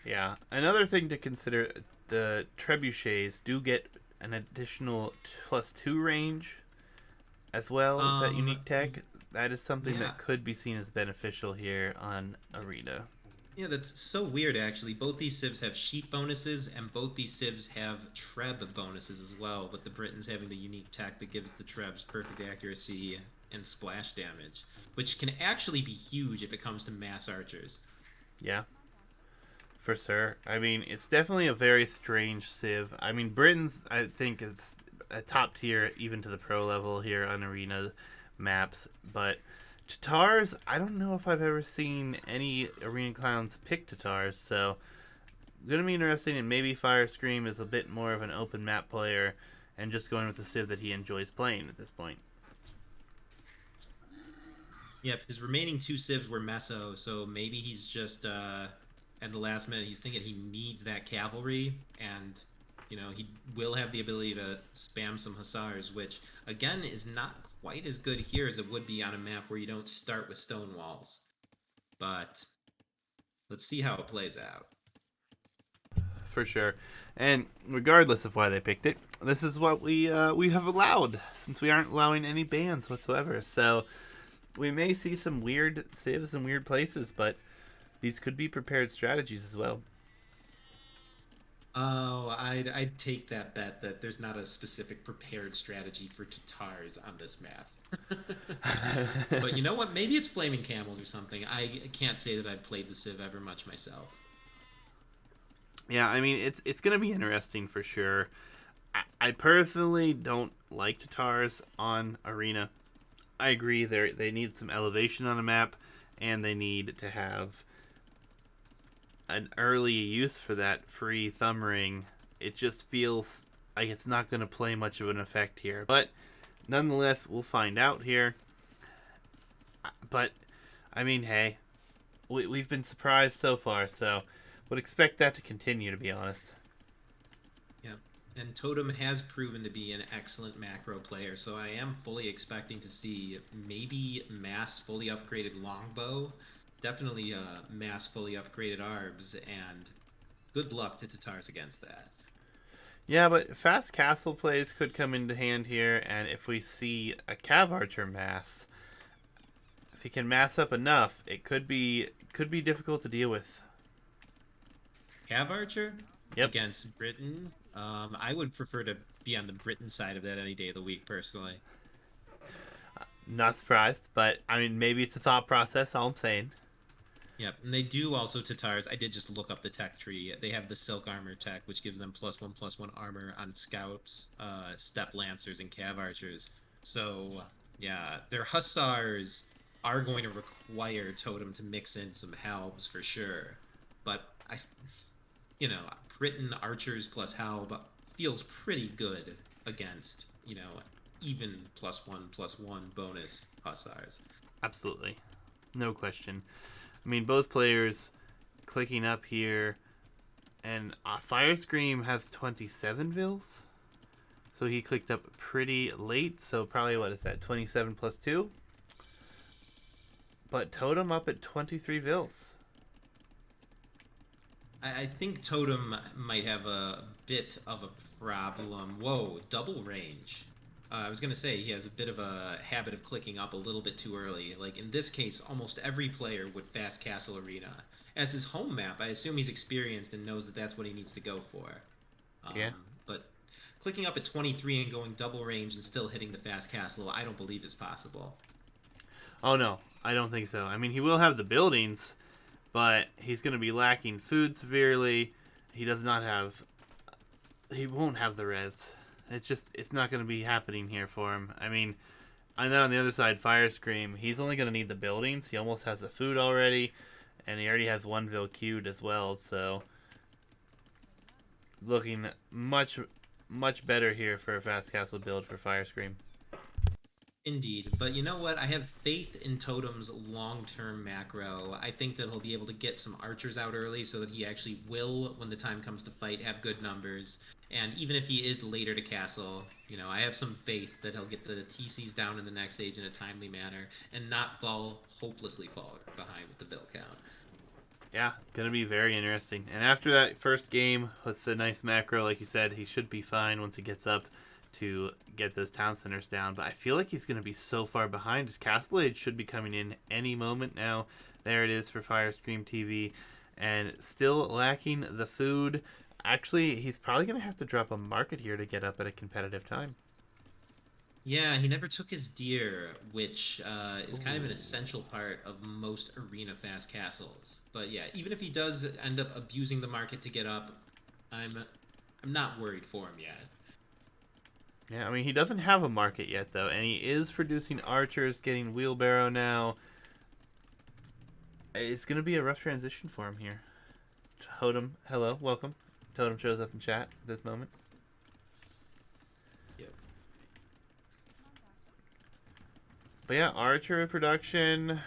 Speaker 1: Yeah. Another thing to consider, the trebuchets do get an additional +2 range as well with that
Speaker 2: Um,
Speaker 1: unique tech. That is something
Speaker 2: yeah,
Speaker 1: that could be seen as beneficial here on Arena.
Speaker 2: yeah, that's so weird actually. Both these civs have sheep bonuses, and both these civs have treb bonuses as well, with the Britons having the unique tech that gives the trebs perfect accuracy and splash damage, which can actually be huge if it comes to mass archers.
Speaker 1: Yeah, for sure. I mean, it's definitely a very strange civ. I mean, Britain's, I think, is a top tier even to the pro level here on Arena maps, but Tatars, I don't know if I've ever seen any Arena Clowns pick Tatars, so gonna be interesting, and maybe Firescream is a bit more of an open map player and just going with the civ that he enjoys playing at this point.
Speaker 2: Yep, his remaining two civs were Meso, so maybe he's just at the last minute he's thinking he needs that cavalry, and he will have the ability to spam some hussars, which again is not quite as good here as it would be on a map where you don't start with stone walls. But let's see how it plays out.
Speaker 1: For sure. And regardless of why they picked it, this is what we have allowed, since we aren't allowing any bans whatsoever. So we may see some weird civs in weird places, but these could be prepared strategies as well.
Speaker 2: Oh, I'd take that bet that there's not a specific prepared strategy for Tatars on this map. But you know what? Maybe it's Flaming Camels or something. I can't say that I've played the Civ ever much myself.
Speaker 1: Yeah, I mean it's gonna be interesting for sure. I personally don't like Tatars on Arena. I agree they need some elevation on a map, and they need to have an early use for that free thumb ring. It just feels like it's not going to play much of an effect here. But nonetheless, we'll find out here. But I mean, hey, we've been surprised so far, so would expect that to continue, to be honest.
Speaker 2: Yeah. And Totem has proven to be an excellent macro player, so I am fully expecting to see maybe mass fully upgraded longbow, definitely mass fully upgraded arbs, and good luck to Tatars against that.
Speaker 1: Yeah, but fast castle plays could come into hand here, and if we see a Cav Archer mass, if he can mass up enough, it could be difficult to deal with.
Speaker 2: Cav Archer
Speaker 1: Yep,
Speaker 2: against Britain. I would prefer to be on the Britain side of that any day of the week, personally.
Speaker 1: not surprised, but I mean, maybe it's a thought process. All I'm saying.
Speaker 2: Yep, and they do also Tatars. I did just look up the tech tree. They have the silk armor tech, which gives them +1/+1 armor on scouts, step lancers, and cav archers. So yeah, their hussars are going to require Totem to mix in some halbs for sure. But Britain archers plus halb feels pretty good against even +1/+1 bonus hussars.
Speaker 1: Absolutely, no question. I mean, both players clicking up here, and Firescream has 27 vills, so he clicked up pretty late. So probably what is that? 27 plus two. But Totem up at 23 vills.
Speaker 2: I think Totem might have a bit of a problem. Whoa, double range. I was going to say he has a bit of a habit of clicking up a little bit too early. Like in this case, almost every player would Fast Castle Arena. As his home map, I assume he's experienced and knows that that's what he needs to go for.
Speaker 1: Yeah.
Speaker 2: But clicking up at 23 and going double range and still hitting the Fast Castle, I don't believe is possible.
Speaker 1: Oh no, I don't think so. I mean, he will have the buildings, but he's going to be lacking food severely. He does not have. He won't have the res. It's not going to be happening here for him. I mean, and then on the other side, Firescream, he's only going to need the buildings. He almost has the food already, and he already has one Vil queued as well. So, looking much better here for a fast castle build for Firescream.
Speaker 2: Indeed, but you know what? I have faith in Totem's long-term macro. I think that he'll be able to get some archers out early so that he actually will, when the time comes to fight, have good numbers. And even if he is later to castle, I have some faith that he'll get the TCs down in the next age in a timely manner and not hopelessly fall behind with the bill count.
Speaker 1: Yeah, gonna be very interesting. And after that first game with the nice macro, like you said, he should be fine once he gets up to get those town centers down. But I feel like he's gonna be so far behind. His castle age should be coming in any moment now. There it is for Firescreamtv, and still lacking the food. Actually, he's probably gonna have to drop a market here to get up at a competitive time.
Speaker 2: Yeah, he never took his deer, which is kind of an
Speaker 1: Ooh.
Speaker 2: essential part of most arena fast castles. But yeah, even if he does end up abusing the market to get up, I'm I'm not worried for him yet.
Speaker 1: Yeah, I mean he doesn't have a market yet though, and he is producing archers, getting wheelbarrow now. It's gonna be a rough transition for him here. Totem, hello, welcome. Totem shows up in chat at this moment.
Speaker 2: Yep.
Speaker 1: But yeah, archer production.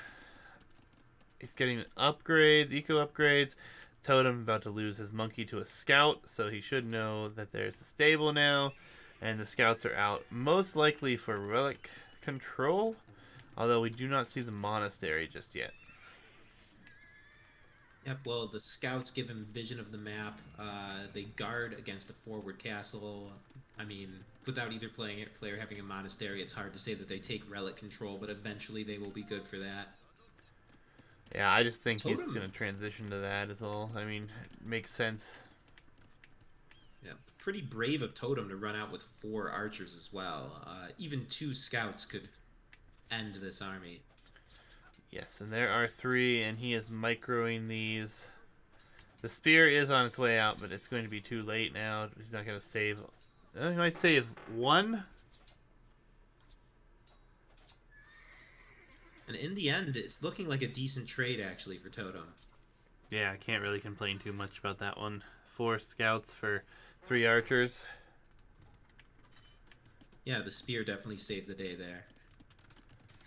Speaker 1: He's getting upgrades, eco upgrades. Totem about to lose his monkey to a scout, so he should know that there's a stable now, and the scouts are out most likely for relic control. Although we do not see the monastery just yet.
Speaker 2: Yep. Well, the scouts give him vision of the map. They guard against a forward castle. I mean, without either player having a monastery, it's hard to say that they take relic control, but eventually they will be good for that.
Speaker 1: Yeah, I just think he's
Speaker 2: Totem
Speaker 1: gonna transition to that is all. I mean, it makes sense.
Speaker 2: Yeah, pretty brave of Totem to run out with 4 archers as well. Even 2 scouts could end this army.
Speaker 1: Yes, and there are 3, and he is microing these. The spear is on its way out, but it's going to be too late now. He's not going to save. He might save 1.
Speaker 2: And in the end, it's looking like a decent trade actually for Totem.
Speaker 1: Yeah, I can't really complain too much about that one. 4 scouts for 3 archers.
Speaker 2: Yeah, the spear definitely saved the day there.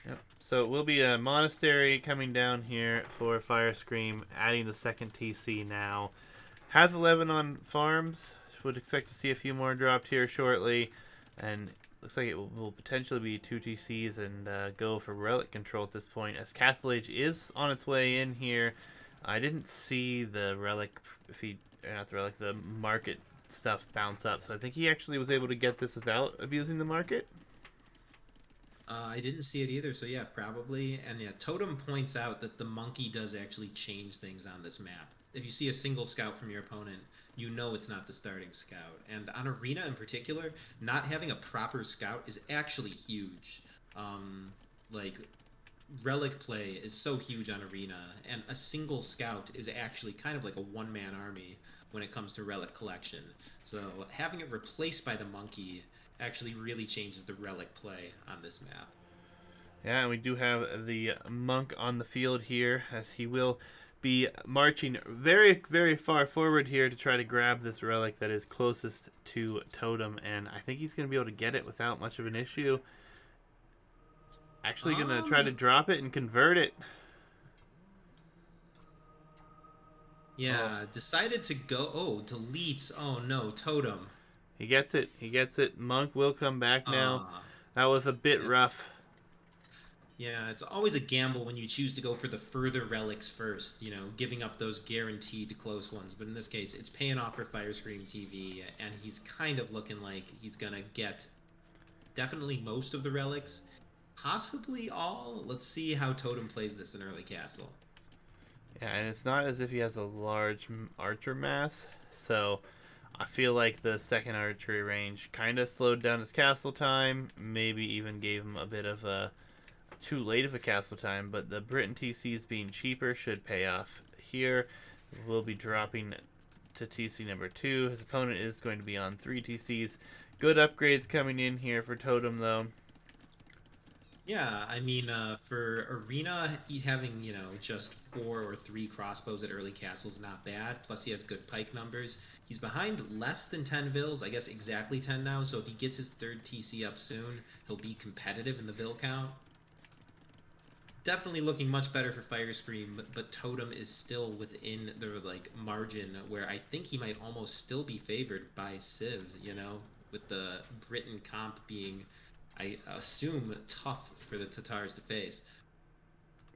Speaker 1: Yep. So it will be a monastery coming down here for Firescream, adding the second TC now. Has 11 on farms. Would expect to see a few more dropped here shortly. And looks like it will potentially be 2 TCs and go for relic control at this point, as Castle Age is on its way in here. I didn't see the relic feed, not the relic, the market stuff bounce up. So I think he actually was able to get this without abusing the market.
Speaker 2: I didn't see it either, so yeah, probably. And yeah, Totem points out that the monkey does actually change things on this map. If you see a single scout from your opponent, you know it's not the starting scout. And on Arena in particular, not having a proper scout is actually huge. Um, like, relic play is so huge on Arena, and a single scout is actually kind of like a one-man army when it comes to relic collection. So having it replaced by the monkey actually really changes the relic play on this map.
Speaker 1: Yeah, and we do have the monk on the field here, as he will be marching very, very far forward here to try to grab this relic that is closest to Totem, and I think he's going to be able to get it without much of an issue. Actually going to try to drop it and convert it.
Speaker 2: Yeah, decided to go. Oh, deletes. Oh no, Totem.
Speaker 1: He gets it. He gets it. Monk will come back now.
Speaker 2: Ah,
Speaker 1: That was a bit
Speaker 2: yeah,
Speaker 1: rough.
Speaker 2: yeah. It's always a gamble when you choose to go for the further relics first. You know, giving up those guaranteed close ones. But in this case, it's paying off for Firescreamtv, and he's kind of looking like he's gonna get definitely most of the relics, possibly all. Let's see how Totem plays this in early castle.
Speaker 1: Yeah, and it's not as if he has a large archer mass, so I feel like the second archery range kind of slowed down his castle time, maybe even gave him a bit of a too late of a castle time, but the Britain TCs being cheaper should pay off here. We'll be dropping to TC number 2. His opponent is going to be on 3 TCs. Good upgrades coming in here for Totem, though.
Speaker 2: Yeah, I mean, for Arena, having, just 4 or 3 crossbows at early castle is not bad. Plus, he has good pike numbers. He's behind less than 10 vills, I guess exactly 10 now. So if he gets his third TC up soon, he'll be competitive in the vill count. Definitely looking much better for Firescream, but Totem is still within the margin where I think he might almost still be favored by Civ, with the Britain comp being, I assume, tough for the Tatars to face.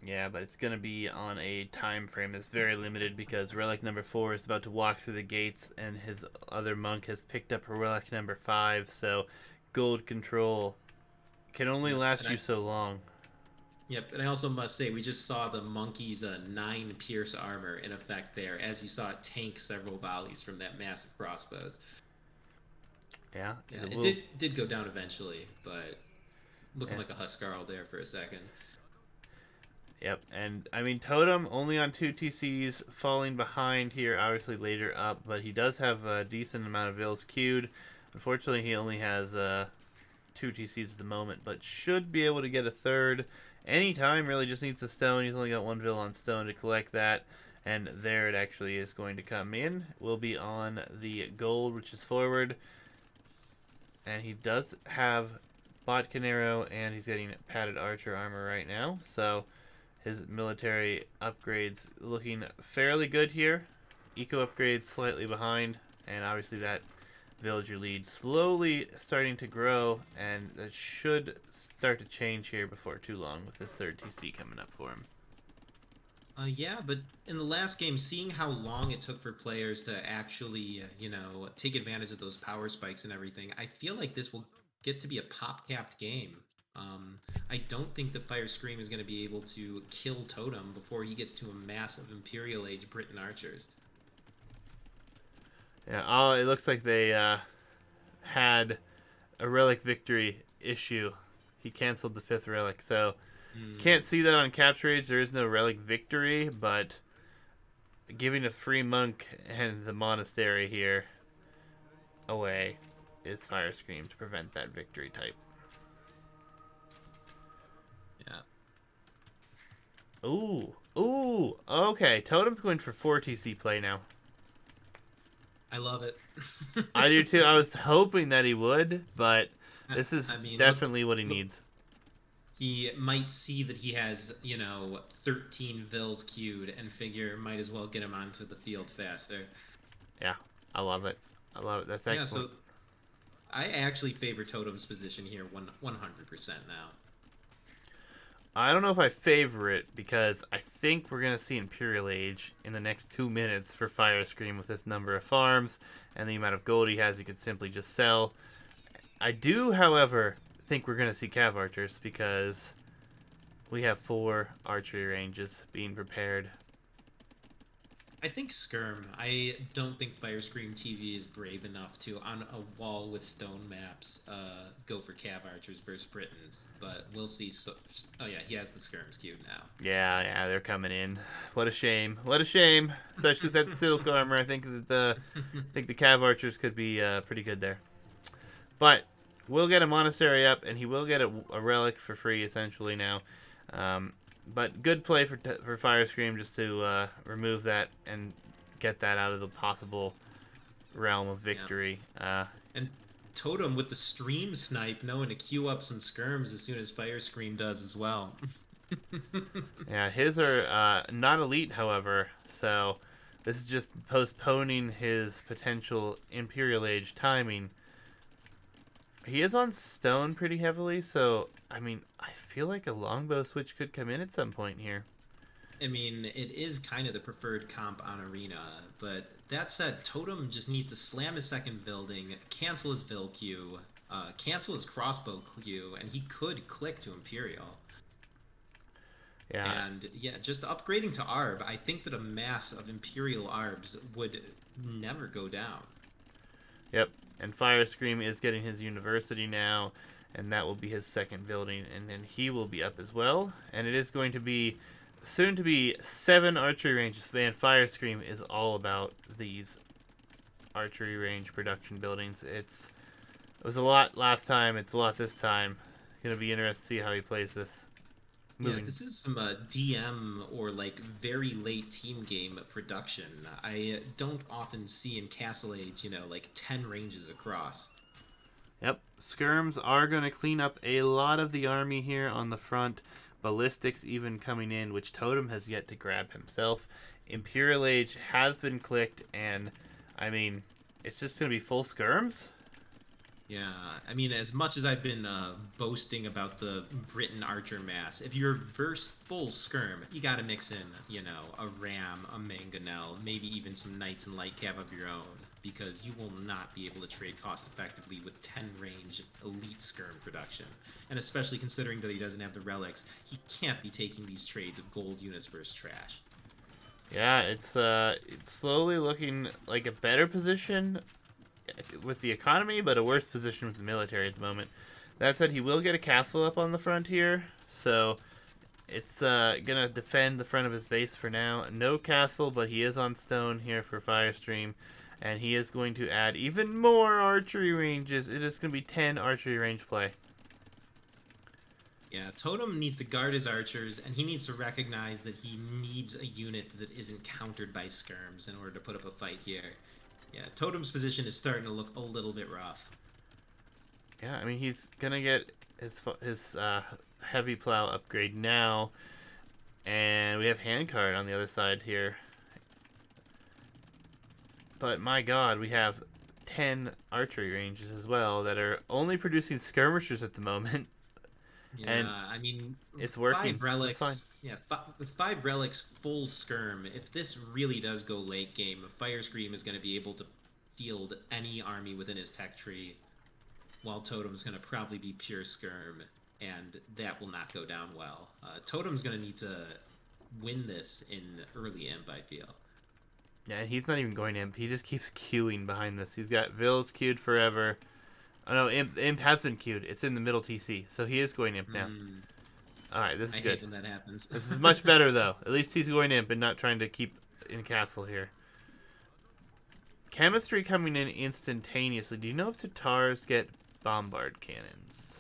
Speaker 1: Yeah, but it's going to be on a time frame that's very limited because relic number 4 is about to walk through the gates, and his other monk has picked up relic number 5, so gold control can only
Speaker 2: Yep,
Speaker 1: last you so long.
Speaker 2: yep, and I also must say we just saw the monkey's 9 pierce armor in effect there, as you saw it tank several volleys from that massive crossbows.
Speaker 1: Yeah,
Speaker 2: Yeah,
Speaker 1: it
Speaker 2: it
Speaker 1: will.
Speaker 2: did go down eventually, but looking
Speaker 1: Yeah.
Speaker 2: like a Huskarl there for a second.
Speaker 1: Yep, and I mean Totem only on 2 TCs, falling behind here, obviously later up, but he does have a decent amount of vills queued. Unfortunately, he only has 2 TCs at the moment, but should be able to get a third anytime. Really, just needs the stone. He's only got 1 vill on stone to collect that, and there it actually is going to come in. We'll be on the gold, which is forward, and he does have Botkin arrow, and he's getting padded archer armor right now, so his military upgrades looking fairly good here. Eco upgrades slightly behind, and obviously that villager lead slowly starting to grow, and that should start to change here before too long with this third TC coming up for him.
Speaker 2: Yeah, but in the last game, seeing how long it took for players to actually, take advantage of those power spikes and everything, I feel like this will get to be a pop-capped game. Um, I don't think that Firescream is going to be able to kill Totem before he gets to a massive Imperial Age Britain archers.
Speaker 1: Yeah, it looks like they had a relic victory issue. He canceled the 5th relic, so can't
Speaker 2: Hmm.
Speaker 1: see that on capture age. There is no relic victory, but giving a free monk and the monastery here away is Firescream to prevent that victory type.
Speaker 2: Yeah,
Speaker 1: Ooh, ooh, okay. Totem's going for 4 TC play now.
Speaker 2: I love it.
Speaker 1: I do too. I was hoping that he would, but
Speaker 2: I,
Speaker 1: this is
Speaker 2: I mean,
Speaker 1: definitely what he
Speaker 2: look,
Speaker 1: needs.
Speaker 2: He might see that he has, 13 vills queued and figure might as well get him onto the field faster.
Speaker 1: Yeah, I love it. I love it. That's
Speaker 2: Yeah,
Speaker 1: excellent.
Speaker 2: so I actually favor Totem's position here 100% now.
Speaker 1: I don't know if I favor it because I think we're going to see Imperial Age in the next 2 minutes for Firescream with this number of farms and the amount of gold he has he could simply just sell. I do, however, think we're going to see Cav Archers because we have 4 archery ranges being prepared.
Speaker 2: I think Skirm. I don't think Firescreamtv is brave enough to, on a wall with stone maps, go for Cav Archers versus Britons. But we'll see. So, oh yeah, he has the Skirms queued now.
Speaker 1: Yeah, they're coming in. What a shame. What a shame. Especially with that silk armor. I think that the Cav Archers could be pretty good there. But we'll get a monastery up, and he will get a relic for free essentially now. But good play for Firescream just to remove that and get that out of the possible realm of victory.
Speaker 2: Yeah. And Totem with the stream snipe, knowing to queue up some skirms as soon as Firescream does as well.
Speaker 1: Yeah, his are not elite, however, so this is just postponing his potential Imperial Age timing. He is on stone pretty heavily, so I mean, I feel like a longbow switch could come in at some point here.
Speaker 2: I mean, it is kind of the preferred comp on Arena, but that said, Totem just needs to slam his second building, cancel his Vil queue, cancel his crossbow queue, and he could click to Imperial.
Speaker 1: Yeah.
Speaker 2: And yeah, just upgrading to Arb, I think that a mass of Imperial Arbs would never go down.
Speaker 1: Yep. And Firescream is getting his university now, and that will be his second building, and then he will be up as well. And it is going to be soon to be 7 archery ranges. Man, Firescream is all about these archery range production buildings. It was a lot last time. It's a lot this time. Gonna be interesting to see how he plays this.
Speaker 2: Yeah, this is some DM or like very late team game production. I don't often see in Castle Age, like 10 ranges across.
Speaker 1: Yep, skirms are going to clean up a lot of the army here on the front. Ballistics even coming in, which Totem has yet to grab himself. Imperial Age has been clicked, and I mean, it's just going to be full skirms.
Speaker 2: Yeah, I mean, as much as I've been boasting about the Britain Archer mass, if you're verse full skirm, you got to mix in, a Ram, a Mangonel, maybe even some Knights and Light Cav of your own, because you will not be able to trade cost effectively with 10 range elite skirm production. And especially considering that he doesn't have the relics, he can't be taking these trades of gold units versus trash.
Speaker 1: Yeah, it's slowly looking like a better position with the economy, but a worse position with the military at the moment. That said, he will get a castle up on the front here, so it's gonna defend the front of his base for now. No castle, but he is on stone here for Firestream, and he is going to add even more archery ranges. It is going to be 10 archery range play.
Speaker 2: Yeah, Totem needs to guard his archers, and he needs to recognize that he needs a unit that isn't countered by skirms in order to put up a fight here. Yeah, Totem's position is starting to look a little bit rough.
Speaker 1: Yeah, I mean, he's going to get his heavy plow upgrade now, and we have handcart on the other side here. But my god, we have 10 archery ranges as well that are only producing skirmishers at the moment.
Speaker 2: Yeah,
Speaker 1: and
Speaker 2: I mean,
Speaker 1: it's working.
Speaker 2: 5 relics.
Speaker 1: It's fine.
Speaker 2: Yeah, with 5 relics full skirm, if this really does go late game, Firescream is going to be able to field any army within his tech tree, while Totem's going to probably be pure skirm, and that will not go down well. Totem's going to need to win this in early imp, I feel.
Speaker 1: Yeah, and he's not even going imp. He just keeps queuing behind this. He's got Vils queued forever. Oh no, imp has been queued. It's in the middle TC, so he is going imp now. Alright, this is good.
Speaker 2: I hate when that happens.
Speaker 1: This is much better, though. At least he's going imp and not trying to keep in castle here. Chemistry coming in instantaneously. Do you know if Tatars get bombard cannons?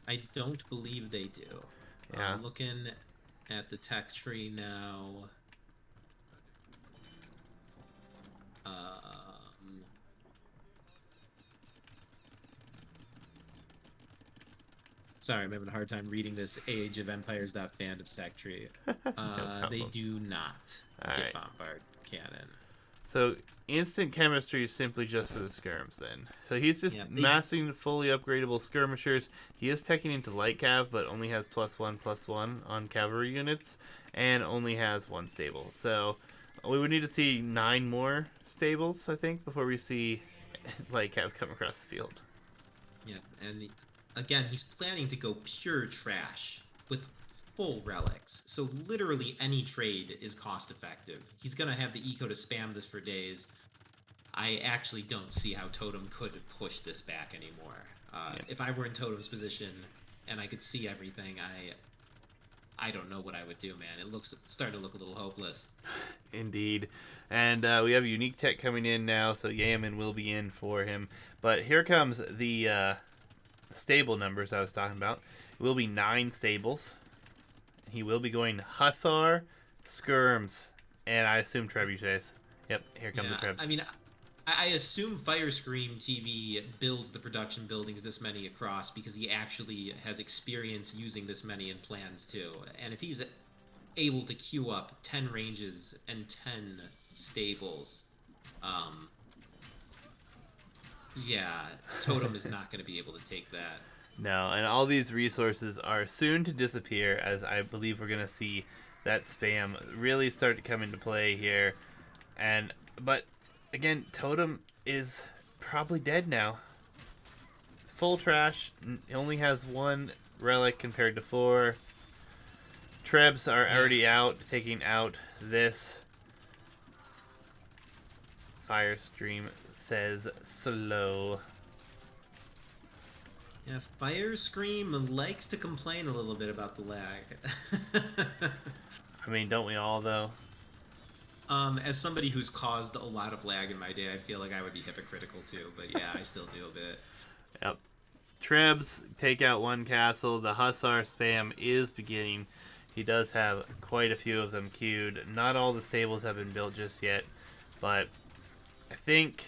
Speaker 2: I don't believe they do.
Speaker 1: Yeah.
Speaker 2: Looking at the tech tree now. Sorry, I'm having a hard time reading this Age of Empires fan of tech tree.
Speaker 1: No
Speaker 2: They
Speaker 1: problem.
Speaker 2: do not
Speaker 1: All
Speaker 2: get
Speaker 1: right.
Speaker 2: bombard cannon.
Speaker 1: So instant chemistry is simply just for the skirms then. So he's
Speaker 2: Yeah,
Speaker 1: just
Speaker 2: they
Speaker 1: massing fully upgradable skirmishers. He is teching into light cav, but only has +1/+1 on cavalry units, and only has one stable. So we would need to see 9 more stables, I think, before we see light cav come across the field.
Speaker 2: yeah, again, he's planning to go pure trash with full relics. So literally any trade is cost effective. He's gonna have the eco to spam this for days. I actually don't see how Totem could push this back anymore.
Speaker 1: Yeah.
Speaker 2: If I were in Totem's position and I could see everything, I don't know what I would do, man. It looks starting to look a little hopeless.
Speaker 1: Indeed. And we have unique tech coming in now, so Yaman will be in for him. But here comes the stable numbers I was talking about. It will be 9 stables. He will be going Hussar, Skirms, and I assume Trebuchets. Yep, here come the
Speaker 2: Yeah,
Speaker 1: Trebs.
Speaker 2: I mean, I assume Firescreamtv builds the production buildings this many across because he actually has experience using this many in plans too. And if he's able to queue up 10 ranges and 10 stables, um, yeah, Totem is not going to be able to take that.
Speaker 1: No, and all these resources are soon to disappear as I believe we're going to see that spam really start to come into play here. And but again, Totem is probably dead now. Full trash. He only has 1 relic compared to 4. Trebs are
Speaker 2: Yeah.
Speaker 1: already out, taking out this. Firestream says slow.
Speaker 2: Yeah, Firescream likes to complain a little bit about the lag.
Speaker 1: I mean, don't we all though?
Speaker 2: As somebody who's caused a lot of lag in my day, I feel like I would be hypocritical too. But yeah, I still do a bit.
Speaker 1: Yep. Trebs take out 1 castle. The Hussar spam is beginning. He does have quite a few of them queued. Not all the stables have been built just yet, but I think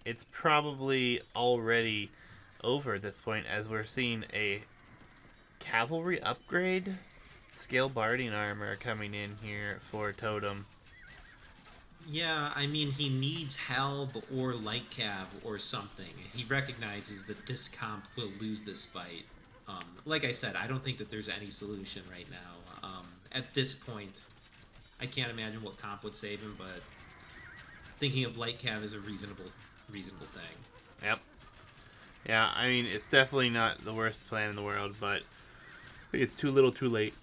Speaker 1: it's probably already over at this point as we're seeing a cavalry upgrade. Scale Barding armor coming in here for Totem.
Speaker 2: Yeah, I mean, he needs Halb or Light Cav or something. He recognizes that this comp will lose this fight. Like I said, I don't think that there's any solution right now. At this point, I can't imagine what comp would save him, but thinking of Light Cav is a reasonable thing.
Speaker 1: Yep. Yeah, I mean, it's definitely not the worst plan in the world, but I think it's too little too late.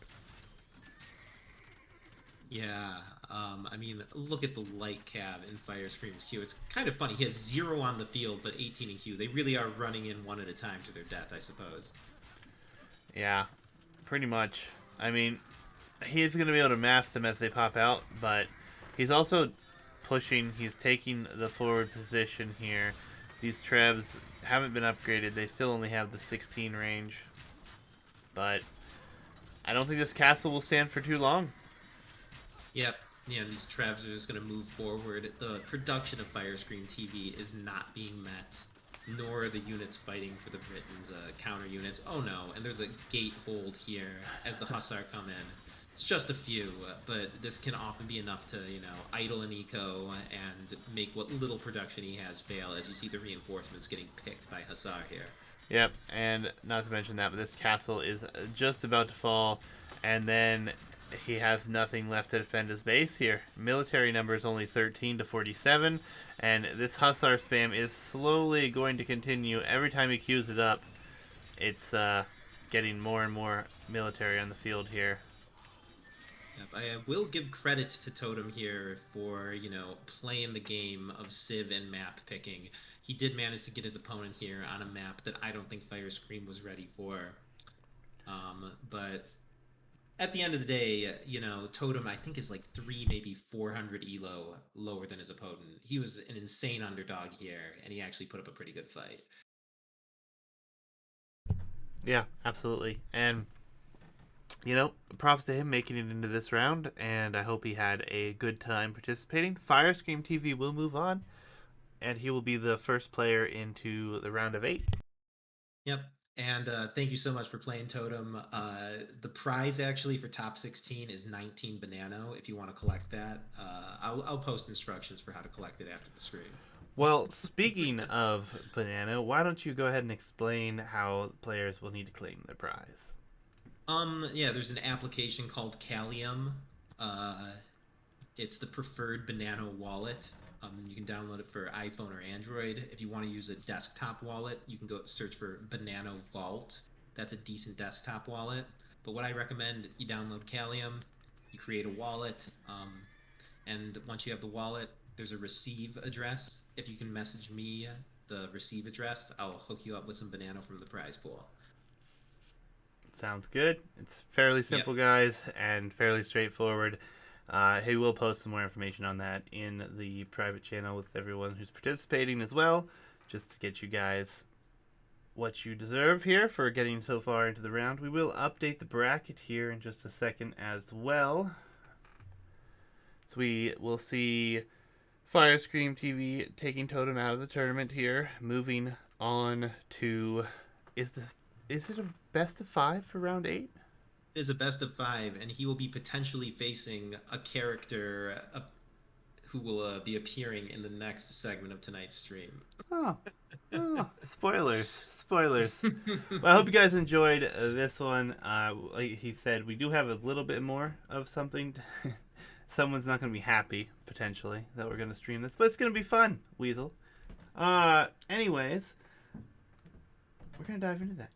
Speaker 2: Yeah, I mean, look at the Light Cav in Firescream's queue. It's kind of funny. He has 0 on the field, but 18 in queue. They really are running in one at a time to their death, I suppose.
Speaker 1: Yeah, pretty much. I mean, he's going to be able to mask them as they pop out, but he's also pushing. He's taking the forward position here. These Trebs haven't been upgraded. They still only have the 16 range. But I don't think this castle will stand for too long.
Speaker 2: Yep. Yeah, these Trevs are just going to move forward. The production of Firescreamtv is not being met, nor are the units fighting for the Britons' counter units. Oh no, and there's a gate hold here as the Hussar come in. It's just a few, but this can often be enough to, idle an eco and make what little production he has fail, as you see the reinforcements getting picked by Hussar here.
Speaker 1: Yep, and not to mention that, but this castle is just about to fall, and then he has nothing left to defend his base here. Military number is only 13 to 47, and this Hussar spam is slowly going to continue. Every time he queues it up, it's getting more and more military on the field here.
Speaker 2: Yep, I will give credit to Totem here for, playing the game of Civ and map picking. He did manage to get his opponent here on a map that I don't think Firescream was ready for. But at the end of the day, Totem I think is like 400 elo lower than his opponent. He was an insane underdog here, and he actually put up a pretty good fight.
Speaker 1: Yeah, absolutely. And props to him making it into this round, and I hope he had a good time participating. Firescreamtv will move on, and he will be the first player into the round of 8.
Speaker 2: Yep. And thank you so much for playing Totem. The prize actually for top 16 is 19 Banano. If you want to collect that, I'll post instructions for how to collect it after the stream.
Speaker 1: Well, speaking of Banano, why don't you go ahead and explain how players will need to claim their prize?
Speaker 2: Yeah, there's an application called Callium. Uh, it's the preferred Banano wallet. You can download it for iPhone or Android. If you want to use a desktop wallet, you can go search for Banano Vault. That's a decent desktop wallet. But what I recommend, you download Callium, you create a wallet, and once you have the wallet, there's a receive address. If you can message me the receive address, I'll hook you up with some Banano from the prize pool.
Speaker 1: Sounds good. It's fairly
Speaker 2: Yep.
Speaker 1: simple, guys, and fairly straightforward. He will post some more information on that in the private channel with everyone who's participating as well, just to get you guys what you deserve here for getting so far into the round. We will update the bracket here in just a second as well. So we will see Firescreamtv taking Totem out of the tournament here, moving on to is it a best of 5 for round 8?
Speaker 2: It is a best of five, and he will be potentially facing a character who will be appearing in the next segment of tonight's stream.
Speaker 1: Oh, oh, spoilers, spoilers. Well, I hope you guys enjoyed this one. Like he said, we do have a little bit more of something. Someone's not going to be happy, potentially, that we're going to stream this, but it's going to be fun, Weasel. Anyways, we're going to dive into that.